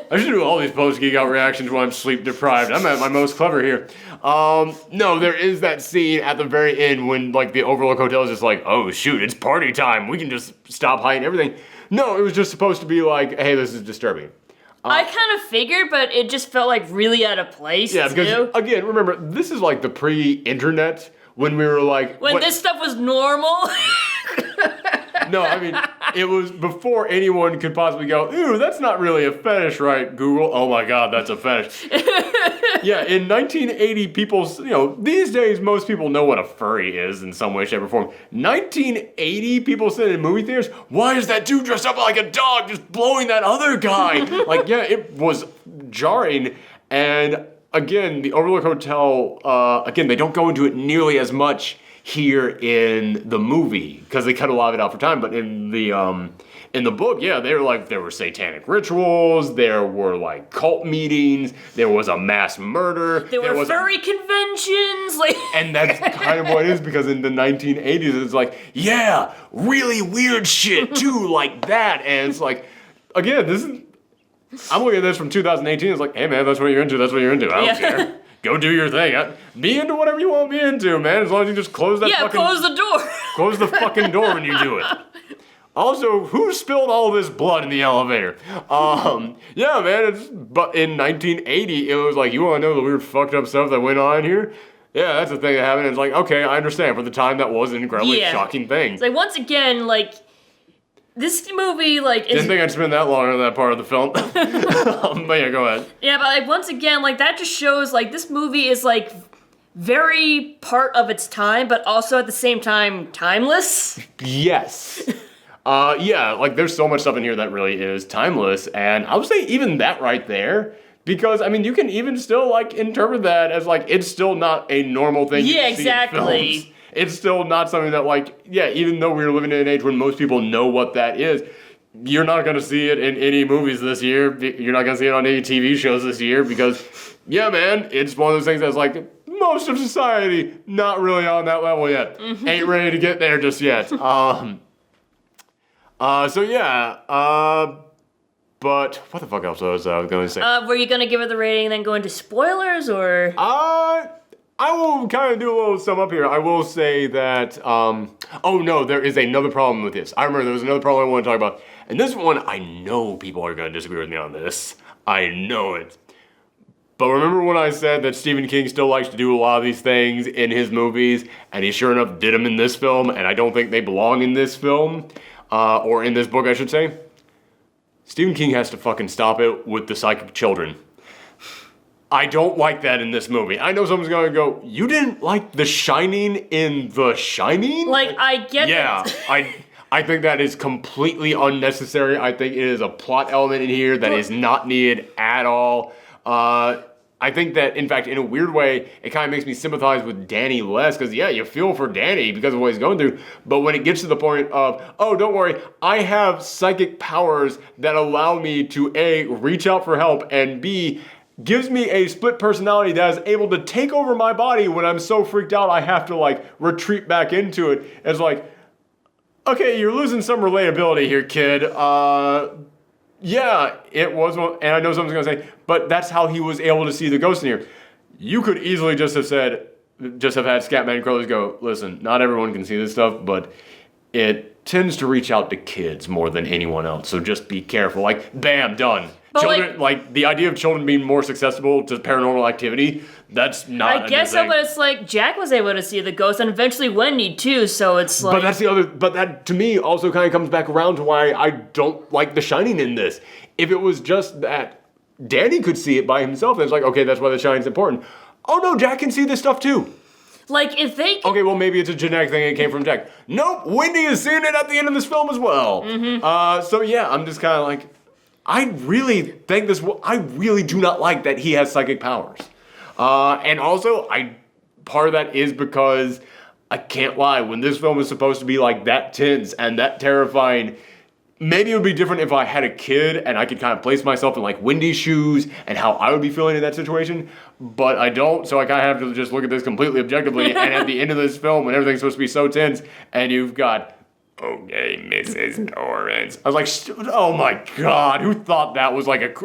I should do all these post-geek out reactions when I'm sleep deprived. I'm at my most clever here. No, there is that scene at the very end when like the Overlook Hotel is just like, oh shoot, it's party time. We can just stop hiding everything. No, it was just supposed to be like, hey, this is disturbing. I kind of figured, but it just felt like really out of place. Yeah, because again, remember, this is like the pre-internet when we were like... When this stuff was normal? No, I mean, it was before anyone could possibly go, ooh, that's not really a fetish, right, Google? Oh my God, that's a fetish. Yeah, in 1980, people, these days, most people know what a furry is in some way, shape, or form. 1980, people sitting in movie theaters, why is that dude dressed up like a dog just blowing that other guy? Like, yeah, it was jarring. And again, the Overlook Hotel, again, they don't go into it nearly as much here in the movie because they cut a lot of it out for time. But in the book, yeah, there were satanic rituals, there were like cult meetings, there was a mass murder, there were furry conventions, and that's kind of what it is because in the 1980s it's like, yeah, really weird shit too, like that, and it's like, again, I'm looking at this from 2018. It's like, hey man, that's what you're into. That's what you're into. I don't care. Go do your thing. Be into whatever you want to be into, man. As long as you just close that close the door. Close the fucking door when you do it. Also, who spilled all this blood in the elevator? Yeah, man. But in 1980, it was like, you want to know the weird fucked up stuff that went on here? Yeah, that's the thing that happened. It's like, okay, I understand. For the time, that was an incredibly shocking thing. It's like, once again, like, this movie, like, didn't think I'd spend that long on that part of the film. But yeah, go ahead. Yeah, but like, once again, like, that just shows, like, this movie is, like, very part of its time, but also at the same time, timeless. Yes. Yeah, like, there's so much stuff in here that really is timeless, and I would say even that right there, because, I mean, you can even still, like, interpret that as, like, it's still not a normal thing. Yeah, exactly. It's still not something that, like, yeah, even though we're living in an age when most people know what that is, you're not going to see it in any movies this year. You're not going to see it on any TV shows this year because, yeah, man, it's one of those things that's like, most of society not really on that level yet. Mm-hmm. Ain't ready to get there just yet. So, yeah, but what the fuck else was I going to say? Were you going to give it the rating and then go into spoilers, or? I will kind of do a little sum up here. I will say that, oh no, there is another problem with this. I remember there was another problem I want to talk about. And this one, I know people are going to disagree with me on this. I know it. But remember when I said that Stephen King still likes to do a lot of these things in his movies, and he sure enough did them in this film, and I don't think they belong in this film, or in this book, I should say. Stephen King has to fucking stop it with the psychic children. I don't like that in this movie. I know someone's going to go, you didn't like The Shining in The Shining? Like, I get it. I think that is completely unnecessary. I think it is a plot element in here that is not needed at all. I think that, in fact, in a weird way, it kind of makes me sympathize with Danny less, because, yeah, you feel for Danny because of what he's going through, but when it gets to the point of, oh, don't worry, I have psychic powers that allow me to, A, reach out for help, and B, gives me a split personality that is able to take over my body when I'm so freaked out I have to, like, retreat back into it. It's like, okay, you're losing some relatability here, kid. Yeah, it was one, and I know someone's gonna say, but that's how he was able to see the ghost in here. You could easily just have had Scatman and Crothers go, listen, not everyone can see this stuff, but it tends to reach out to kids more than anyone else, so just be careful. Like, bam, done. But children, like the idea of children being more susceptible to paranormal activity, that's not I guess so, but it's like, Jack was able to see the ghost, and eventually Wendy too, so it's like... But that, to me, also kind of comes back around to why I don't like The Shining in this. If it was just that Danny could see it by himself, then it's like, okay, that's why The Shining's important. Oh no, Jack can see this stuff too. Like, if they... Okay, well, maybe it's a genetic thing and it came from Jack. Nope, Wendy is seeing it at the end of this film as well. Mm-hmm. So yeah, I'm just kind of like, I really do not like that he has psychic powers. And also, part of that is because, I can't lie, when this film is supposed to be like that tense and that terrifying, maybe it would be different if I had a kid and I could kind of place myself in like Wendy's shoes and how I would be feeling in that situation, but I don't, so I kind of have to just look at this completely objectively, and at the end of this film, when everything's supposed to be so tense, and you've got, okay, Mrs. Torrance. I was like, oh my god, who thought that was like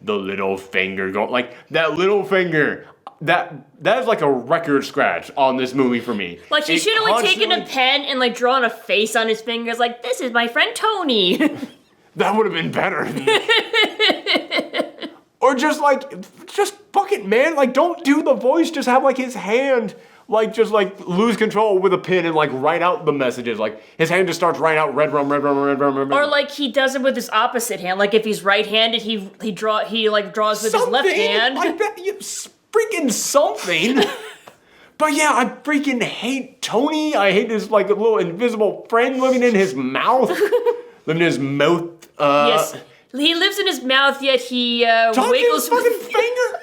the little finger going, like, that little finger, that is like a record scratch on this movie for me. Like, he should have like taken a pen and like drawn a face on his fingers, like, this is my friend Tony. That would have been better. Or just fuck it, man. Like, don't do the voice. Just have like his hand, like, just like lose control with a pen and like write out the messages. Like, his hand just starts writing out red rum, red rum, red rum, red rum. Or like he does it with his opposite hand. Like if he's right-handed, he draws with his left hand. Like that. freaking something. But yeah, I freaking hate Tony. I hate this like little invisible friend living in his mouth. Living in his mouth. Yes. He lives in his mouth, yet he his wiggles fucking finger.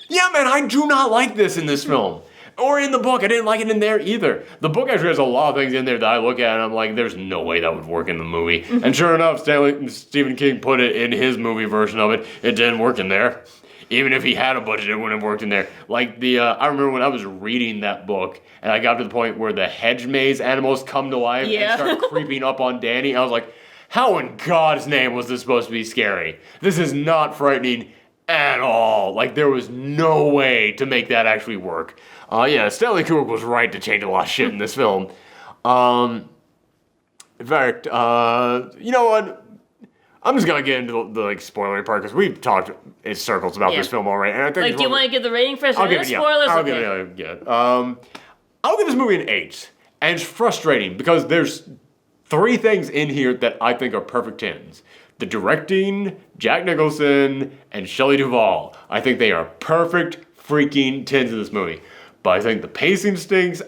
Yeah, man, I do not like this in this film. Or in the book. I didn't like it in there either. The book actually has a lot of things in there that I look at and I'm like, there's no way that would work in the movie. And sure enough, Stephen King put it in his movie version of it. It didn't work in there. Even if he had a budget, it wouldn't have worked in there. Like I remember when I was reading that book and I got to the point where the hedge maze animals come to life and start creeping up on Danny. I was like, how in God's name was this supposed to be scary? This is not frightening at all. Like, there was no way to make that actually work. Yeah, Stanley Kubrick was right to change a lot of shit in this film. In fact, you know what? I'm just gonna get into the like spoilery part because we've talked in circles about this film already. And I think like, do you want to give the rating first? I'll give it. Spoilers. I'll give it. I'll give this movie an 8, and it's frustrating because there's 3 things in here that I think are perfect 10s. The directing, Jack Nicholson, and Shelley Duvall. I think they are perfect freaking 10s in this movie. But I think the pacing stinks.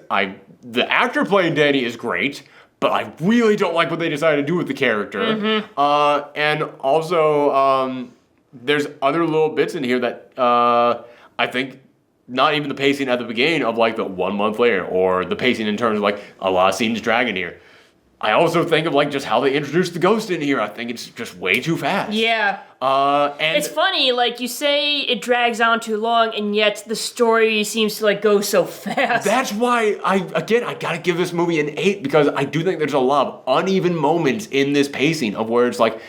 The actor playing Danny is great, but I really don't like what they decided to do with the character. And also, there's other little bits in here that I think not even the pacing at the beginning of like the 1 month later, or the pacing in terms of like a lot of scenes drag in here. I also think of like just how they introduced the ghost in here. I think it's just way too fast. Yeah. And it's funny, like you say it drags on too long, and yet the story seems to like go so fast. That's why I gotta give this movie an 8, because I do think there's a lot of uneven moments in this pacing of where it's like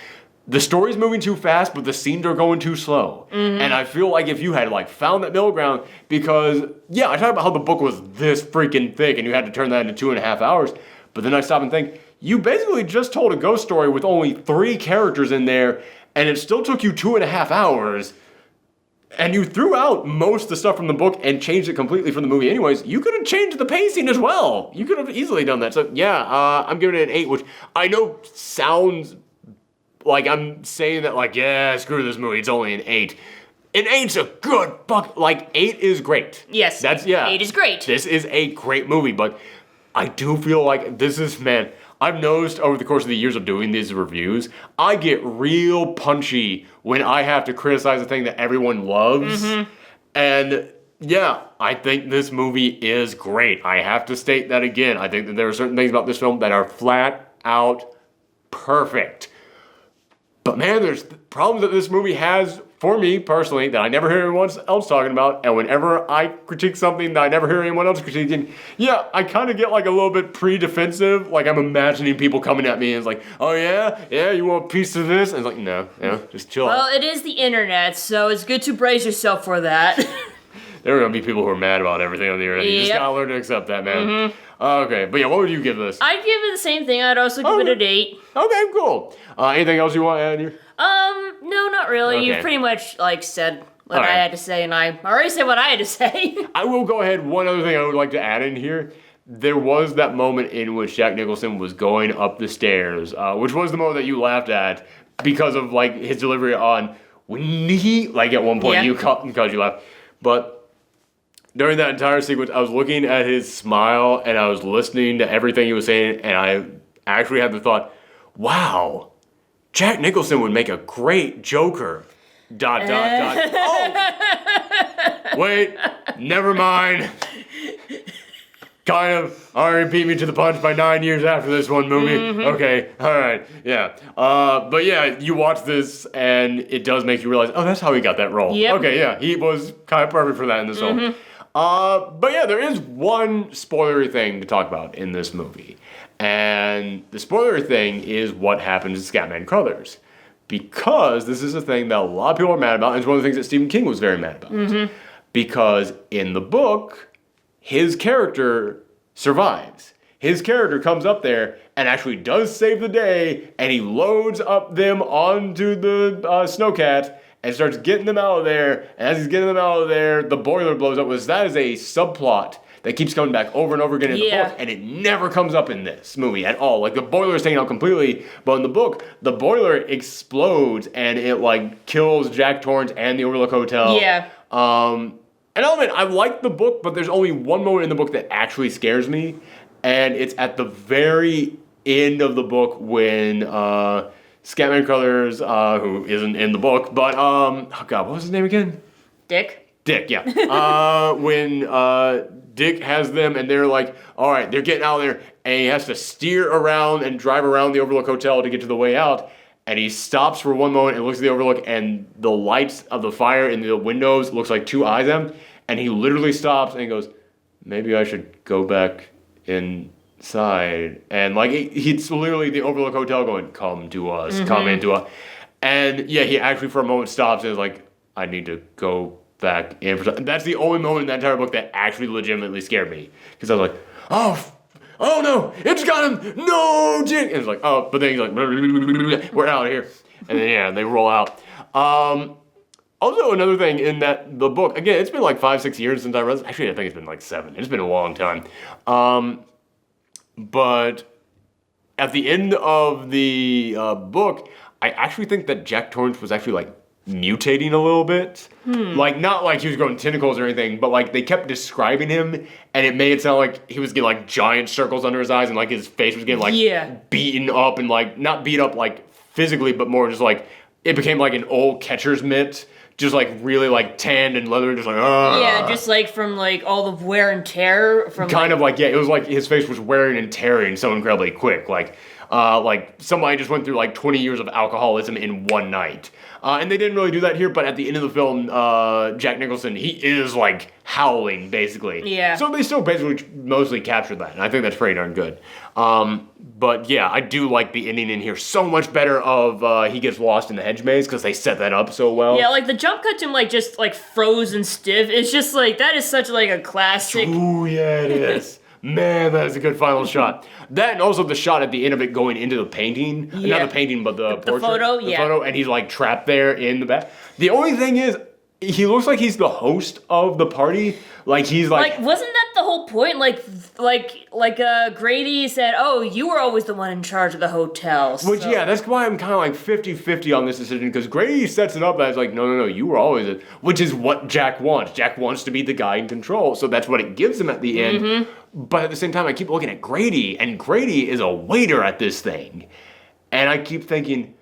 the story's moving too fast, but the scenes are going too slow. And I feel like if you had like found that middle ground, because yeah, I talked about how the book was this freaking thick and you had to turn that into 2.5 hours. But then I stop and think, you basically just told a ghost story with only 3 characters in there, and it still took you 2.5 hours, and you threw out most of the stuff from the book and changed it completely from the movie anyways. You could have changed the pacing as well. You could have easily done that. So yeah, I'm giving it an 8, which I know sounds like I'm saying that like, yeah, screw this movie, it's only an 8. An 8's a good fuck, like 8 is great. Yes, 8 is great. This is a great movie, but I do feel like this is, man, I've noticed over the course of the years of doing these reviews, I get real punchy when I have to criticize a thing that everyone loves. And yeah, I think this movie is great. I have to state that again. I think that there are certain things about this film that are flat out perfect. But man, there's problems that this movie has for me personally that I never hear anyone else talking about. And whenever I critique something that I never hear anyone else critiquing, yeah, I kind of get like a little bit pre-defensive. Like I'm imagining people coming at me and it's like, oh yeah, you want a piece of this? And it's like, no, just chill. Well, it is the internet, so it's good to brace yourself for that. There are going to be people who are mad about everything on the internet. You just got to learn to accept that, man. Okay, but yeah, what would you give this? I'd give it the same thing. I'd also give it an 8. Okay, cool. Anything else you want to add here? No, not really. Okay. You've pretty much, like, said what I had to say, and I already said what I had to say. I will go ahead. One other thing I would like to add in here. There was that moment in which Jack Nicholson was going up the stairs, which was the moment that you laughed at because of, like, his delivery on when he, like, at one point, you cut because you laughed. But during that entire sequence, I was looking at his smile, and I was listening to everything he was saying, and I actually had the thought, wow, Jack Nicholson would make a great Joker. ... Oh! Wait, never mind. Kind of already beat me to the punch by 9 years after this one movie. Okay, alright, yeah. But yeah, you watch this, and it does make you realize, oh, that's how he got that role. Yep. Okay, yeah, he was kind of perfect for that in this film. But yeah, there is one spoilery thing to talk about in this movie. And the spoilery thing is what happens to Scatman Crothers. Because this is a thing that a lot of people are mad about, and it's one of the things that Stephen King was very mad about. Because in the book, his character survives. His character comes up there and actually does save the day, and he loads up them onto the snowcat and starts getting them out of there. And as he's getting them out of there, the boiler blows up. That is a subplot that keeps coming back over and over again in the book, and it never comes up in this movie at all. Like, the boiler is taken out completely, but in the book, the boiler explodes, and it, like, kills Jack Torrance and the Overlook Hotel. Yeah. And I'll admit, I like the book, but there's only one moment in the book that actually scares me, and it's at the very end of the book when Scatman Crothers, who isn't in the book, but oh god, what was his name again? Dick, yeah. When Dick has them, and they're like, all right, they're getting out of there, and he has to steer around and drive around the Overlook Hotel to get to the way out. And he stops for one moment and looks at the Overlook, and the lights of the fire in the windows looks like two eyes on him. And he literally stops and he goes, maybe I should go back inside. And like, it's literally the Overlook Hotel going, come to us, come into us. And yeah, he actually for a moment stops and is like, I need to go back in. That's the only moment in that entire book that actually legitimately scared me. Because I was like, oh no, it's got him, no, Jake. And it's like, oh, but then he's like, we're out of here. And then, yeah, they roll out. Also, another thing in the book, again, it's been like 5-6 years since I read this. Actually, I think it's been like 7. It's been a long time. But at the end of the book, I actually think that Jack Torrance was actually like mutating a little bit. Like, not like he was growing tentacles or anything, but like they kept describing him, and it made it sound like he was getting like giant circles under his eyes, and like his face was getting like beaten up, and like not beat up like physically, but more just like it became like an old catcher's mitt, just like really like tanned and leather, just like yeah, just like from like all the wear and tear from kind of like, yeah, it was like his face was wearing and tearing so incredibly quick, like somebody just went through like 20 years of alcoholism in one night. And they didn't really do that here, but at the end of the film, Jack Nicholson, he is like howling, basically. Yeah. So they still basically mostly captured that, and I think that's pretty darn good. But yeah, I do like the ending in here so much better of he gets lost in the hedge maze, because they set that up so well. Yeah, like the jump cut to him like just like frozen stiff. It's just like, that is such like a classic. Ooh, yeah, it is. Man, that is a good final shot. That and also the shot at the end of it going into the painting. Yeah. Not the painting, but the portrait. Photo, the photo, and he's like trapped there in the back. The only thing is, he looks like he's the host of the party. Like he's like wasn't that the whole point? Grady said, oh, you were always the one in charge of the hotel. Which, yeah, that's why I'm kind of like 50-50 on this decision, because Grady sets it up as like, no, you were always it, which is what Jack wants. Jack wants to be the guy in control, so that's what it gives him at the end. But at the same time, I keep looking at Grady, and Grady is a waiter at this thing. And I keep thinking,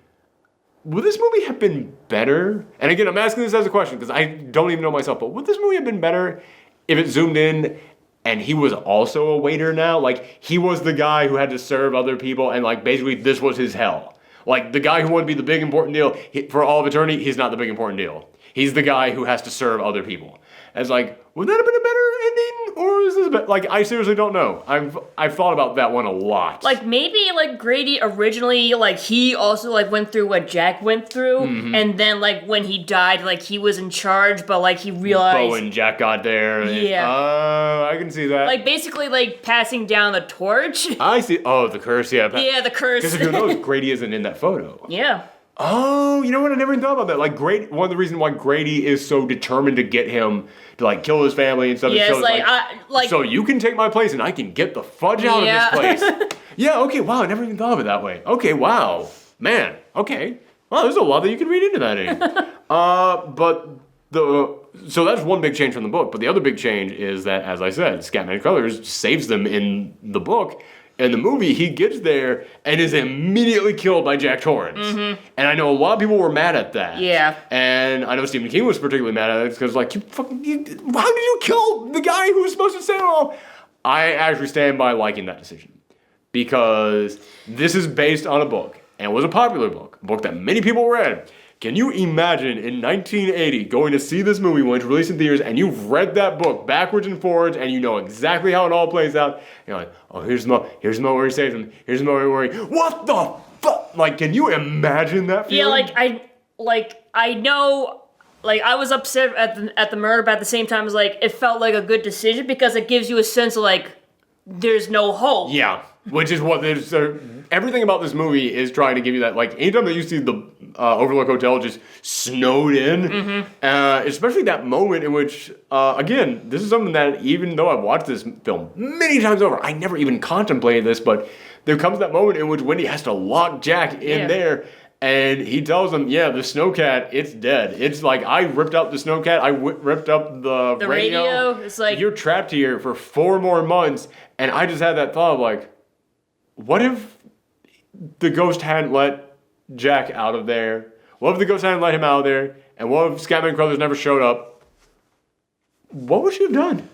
would this movie have been better? And again, I'm asking this as a question, because I don't even know myself, but would this movie have been better if it zoomed in and he was also a waiter now? Like, he was the guy who had to serve other people, and like basically this was his hell. Like, the guy who wanted to be the big important deal, for all of eternity, he's not the big important deal. He's the guy who has to serve other people. And it's like, would that have been a better ending? Or is this better? Like, I seriously don't know. I've thought about that one a lot. Like, maybe, like, Grady originally, like, he also, like, went through what Jack went through, and then, like, when he died, like, he was in charge, but, like, he realized... But when Jack got there... Yeah. I can see that. Like, basically, like, passing down the torch. I see. Oh, the curse, yeah. Yeah, the curse. Because who knows, Grady isn't in that photo. Yeah. Oh, you know what? I never even thought about that. Like, one of the reasons why Grady is so determined to get him to, like, kill his family and stuff. Yeah, it's like, so you can take my place and I can get the fudge out of this place. Yeah, okay, wow, I never even thought of it that way. Okay, wow. Man, okay. Wow, there's a lot that you can read into that, so that's one big change from the book. But the other big change is that, as I said, Scatman Crothers saves them in the book. In the movie, he gets there and is immediately killed by Jack Torrance. And I know a lot of people were mad at that. Yeah. And I know Stephen King was particularly mad at it because, like, how did you kill the guy who was supposed to save it all? I actually stand by liking that decision, because this is based on a book, and it was a popular book, a book that many people read. Can you imagine in 1980 going to see this movie when it's released in theaters, and you've read that book backwards and forwards, and you know exactly how it all plays out? You're like, oh, here's the moment where he saves him. Here's the moment where he, what the fuck? Like, can you imagine that feeling? Yeah, I know, like, I was upset at the murder, but at the same time, it felt like a good decision, because it gives you a sense of, like, there's no hope. Yeah, which is what there's. Everything about this movie is trying to give you that. Like, anytime that you see the Overlook Hotel just snowed in, especially that moment in which, again, this is something that even though I've watched this film many times over, I never even contemplated this, but there comes that moment in which Wendy has to lock Jack in there, And he tells him, yeah, the snowcat, it's dead. It's like, I ripped up the snowcat, ripped up the radio. It's like, you're trapped here for 4 more months. And I just had that thought of like, what if the ghost hadn't let Jack out of there? What if the ghost hadn't let him out of there? And what if Scatman Crothers never showed up? What would she have done?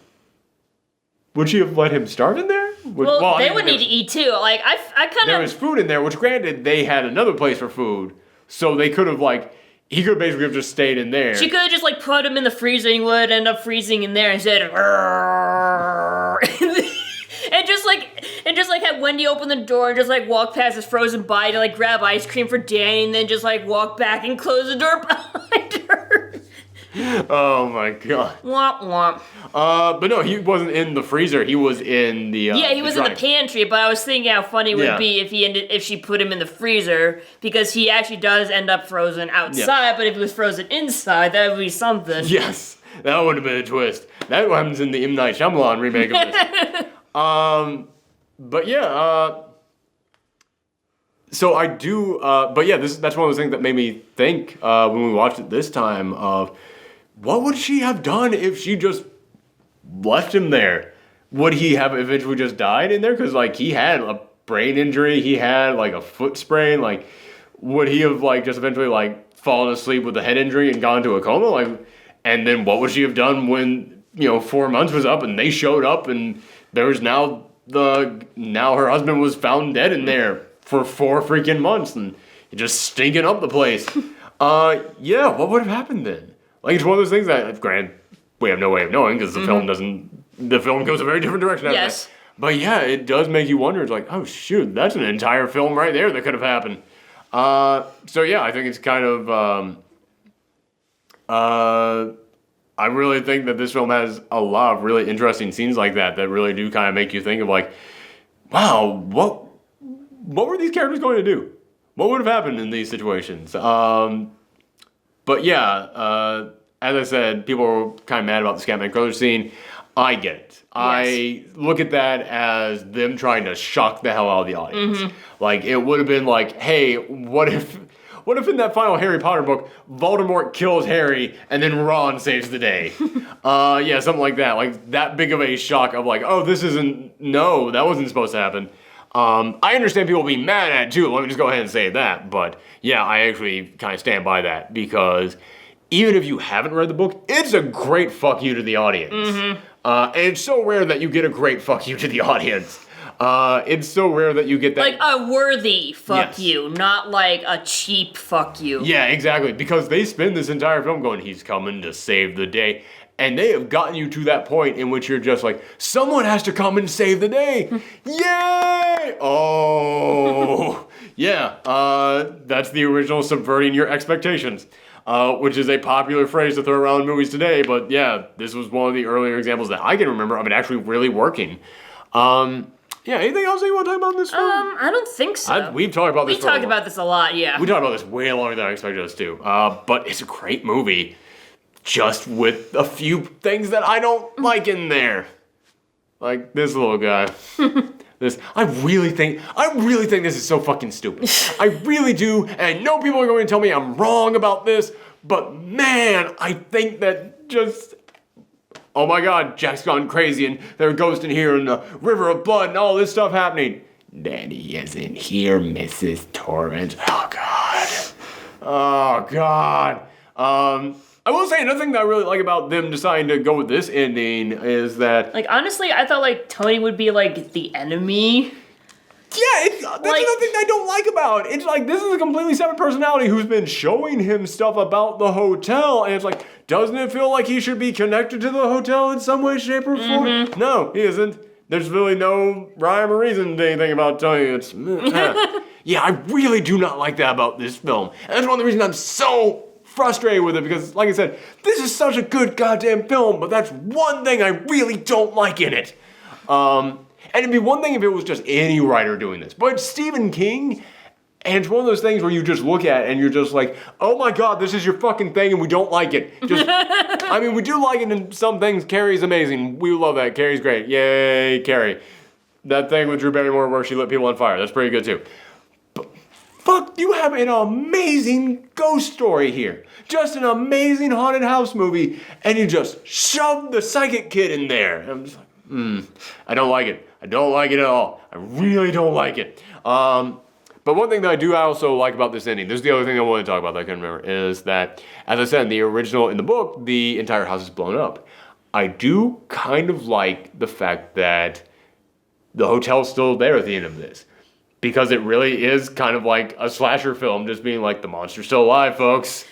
Would she have let him starve in there? They would need to eat too. Like, I kind of... There was food in there, which granted, they had another place for food. So they could have, like... He could basically have just stayed in there. She could have just, like, put him in the freezer and he would end up freezing in there and said... And just like have Wendy open the door and just like walk past his frozen body to like grab ice cream for Danny and then just like walk back and close the door behind her. Oh my god. Womp womp. But no, he wasn't in the freezer. He was in the he was in the pantry. But I was thinking how funny it would be if she put him in the freezer because he actually does end up frozen outside. Yeah. But if he was frozen inside, that would be something. Yes, that would have been a twist. That happens in the M. Night Shyamalan remake of this. But yeah, so I do, but yeah, that's one of those things that made me think, when we watched it this time of, what would she have done if she just left him there? Would he have eventually just died in there? Cause like, he had a brain injury, he had like a foot sprain, like, would he have like just eventually like fallen asleep with a head injury and gone to a coma? Like, and then what would she have done when, 4 months was up and they showed up and there was now her husband was found dead in there for 4 freaking months and just stinking up the place. Yeah, what would have happened then? Like, it's one of those things that, granted, we have no way of knowing because the film goes a very different direction. Yes. But yeah, it does make you wonder. It's like, oh shoot, that's an entire film right there that could have happened. So yeah, I think it's kind of, I really think that this film has a lot of really interesting scenes like that really do kind of make you think of like, wow, what were these characters going to do? What would have happened in these situations? But yeah, as I said, people were kind of mad about the Scatman Crothers scene. I get it. Yes. I look at that as them trying to shock the hell out of the audience. Mm-hmm. Like, it would have been like, hey, what if in that final Harry Potter book, Voldemort kills Harry and then Ron saves the day? Yeah, something like that. Like, that big of a shock of like, oh, that wasn't supposed to happen. I understand people being mad at it too, let me just go ahead and say that. But yeah, I actually kind of stand by that because even if you haven't read the book, it's a great fuck you to the audience. Mm-hmm. And it's so rare that you get a great fuck you to the audience. It's so rare that you get that. Like a worthy fuck you, not like a cheap fuck you. Yeah, exactly. Because they spend this entire film going, he's coming to save the day. And they have gotten you to that point in which you're just like, someone has to come and save the day. Yay! Oh, yeah. That's the original subverting your expectations. Which is a popular phrase to throw around in movies today. But yeah, this was one of the earlier examples that I can remember of it actually really working. Yeah, anything else that you want to talk about in this film? I don't think so. We've talked about this. We talked about this a lot, yeah. We talked about this way longer than I expected us to. But it's a great movie, just with a few things that I don't like in there, like this little guy. I really think this is so fucking stupid. I really do, and I know people are going to tell me I'm wrong about this, but man, I think that just. Oh my god, Jack's gone crazy and there's a ghost in here and a river of blood and all this stuff happening. Daddy isn't here, Mrs. Torrance. Oh god. Oh god. I will say another thing that I really like about them deciding to go with this ending is that... Like, honestly, I thought, like, Tony would be, like, the enemy. Yeah, that's another thing I don't like about it. It's like, this is a completely separate personality who's been showing him stuff about the hotel, and it's like, doesn't it feel like he should be connected to the hotel in some way, shape, or form? Mm-hmm. No, he isn't. There's really no rhyme or reason to anything about Tony. It's... Yeah, I really do not like that about this film. And that's one of the reasons I'm so frustrated with it, because, like I said, this is such a good goddamn film, but that's one thing I really don't like in it. And it'd be one thing if it was just any writer doing this, but it's Stephen King, and it's one of those things where you just look at it and you're just like, oh my god, this is your fucking thing and we don't like it. Just, I mean, we do like it in some things. Carrie's amazing. We love that. Carrie's great. Yay, Carrie. That thing with Drew Barrymore where she lit people on fire, that's pretty good too. But fuck, you have an amazing ghost story here. Just an amazing haunted house movie, and you just shove the psychic kid in there. And I'm just like, I don't like it. I don't like it at all. I really don't like it. But one thing that I also like about this ending, this is the other thing I want to talk about that I couldn't remember, is that, as I said, in the original, in the book, the entire house is blown up. I do kind of like the fact that the hotel's still there at the end of this. Because it really is kind of like a slasher film, just being like, the monster's still alive, folks.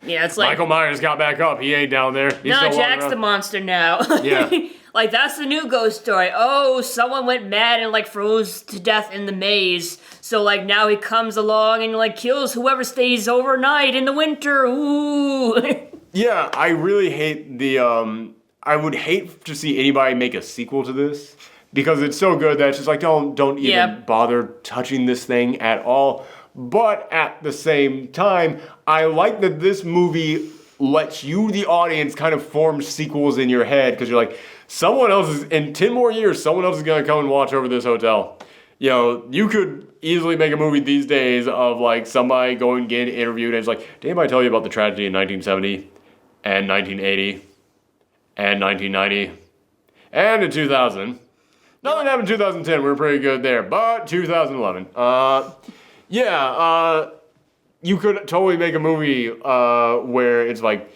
Yeah, it's like... Michael Myers got back up. He ain't down there. He's no, still Jack's the monster now. Yeah. Like, that's the new ghost story. Oh, someone went mad and, like, froze to death in the maze. So, like, now he comes along and, like, kills whoever stays overnight in the winter. Ooh. Yeah, I really hate the, I would hate to see anybody make a sequel to this. Because it's so good that it's just like, don't even bother touching this thing at all. But at the same time, I like that this movie lets you, the audience, kind of form sequels in your head. Because you're like, someone else is, in 10 more years, someone else is going to come and watch over this hotel. You know, you could easily make a movie these days of like somebody going getting interviewed and it's like, did anybody tell you about the tragedy in 1970 and 1980 and 1990 and in 2000? Nothing happened in 2010, we were pretty good there, but 2011. You could totally make a movie where it's like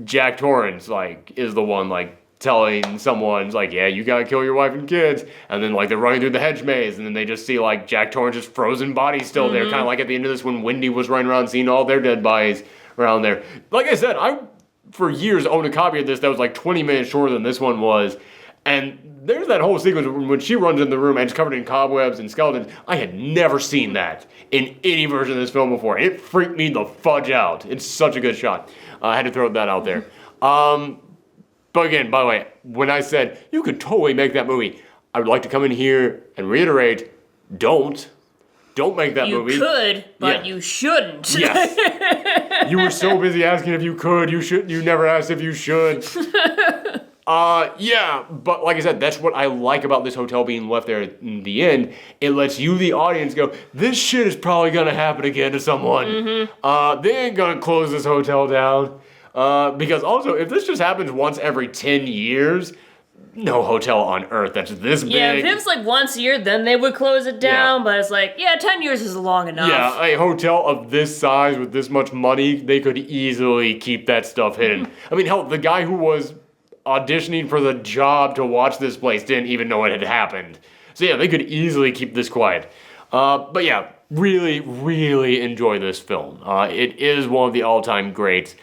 Jack Torrance like is the one like telling someone like, yeah, you gotta kill your wife and kids, and then like they're running through the hedge maze, and then they just see like Jack Torrance's frozen body still there, kind of like at the end of this when Wendy was running around seeing all their dead bodies around there. Like I said, I for years owned a copy of this that was like 20 minutes shorter than this one was. And there's that whole sequence when she runs in the room and it's covered in cobwebs and skeletons. I had never seen that in any version of this film before. It freaked me the fudge out. It's such a good shot. I had to throw that out there. But again, by the way, when I said you could totally make that movie, I would like to come in here and reiterate, don't make that movie. You could, but you shouldn't. Yes. You were so busy asking if you could, you never asked if you should. Yeah, but like I said, that's what I like about this hotel being left there in the end. It lets you, the audience, go, this shit is probably gonna happen again to someone. They ain't gonna close this hotel down. Because also, if this just happens once every 10 years, no hotel on earth that's this big. Yeah, if it was like once a year, then they would close it down, but it's like, 10 years is long enough. Yeah, a hotel of this size with this much money, they could easily keep that stuff hidden. I mean, hell, the guy who was auditioning for the job to watch this place didn't even know it had happened. So yeah, they could easily keep this quiet. But yeah, really, really enjoy this film. It is one of the all-time greats.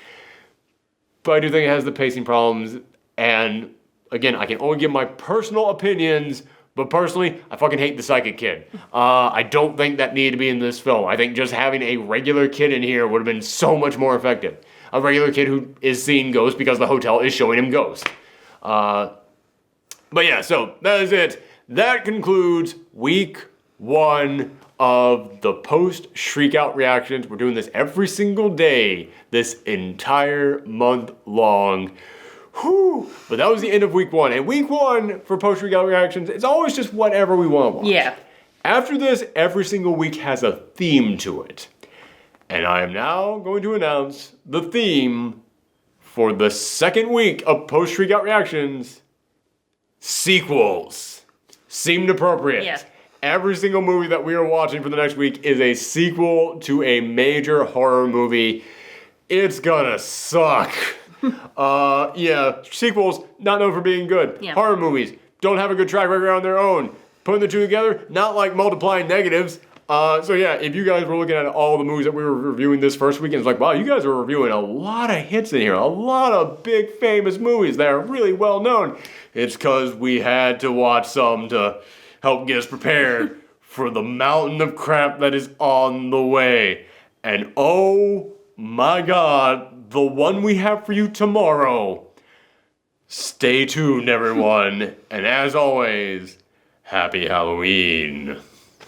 But I do think it has the pacing problems. And again, I can only give my personal opinions, but personally, I fucking hate the psychic kid. I don't think that needed to be in this film. I think just having a regular kid in here would have been so much more effective. A regular kid who is seeing ghosts because the hotel is showing him ghosts. But yeah, so that is it. That concludes week 1 of the post-Shriek Out reactions. We're doing this every single day, this entire month long. Whew. But that was the end of week 1. And week 1 for post-Shriek Out reactions, it's always just whatever we want to watch. Yeah. After this, every single week has a theme to it. And I am now going to announce the theme for the second week of post-Shriek Out reactions. Sequels. Seemed appropriate. Yeah. Every single movie that we are watching for the next week is a sequel to a major horror movie. It's gonna suck. Yeah, sequels, not known for being good. Yeah. Horror movies, don't have a good track record on their own. Putting the two together, not like multiplying negatives. So yeah, if you guys were looking at all the movies that we were reviewing this first weekend, it's like, wow, you guys are reviewing a lot of hits in here, a lot of big famous movies that are really well known. It's because we had to watch some to help get us prepared for the mountain of crap that is on the way. And oh my God, the one we have for you tomorrow. Stay tuned, everyone. And as always, happy Halloween.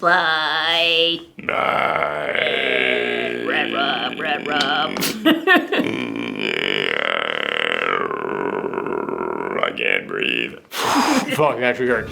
Bye. Bye. Red rub, red rub. I can't breathe. Fuck, that actually hurt.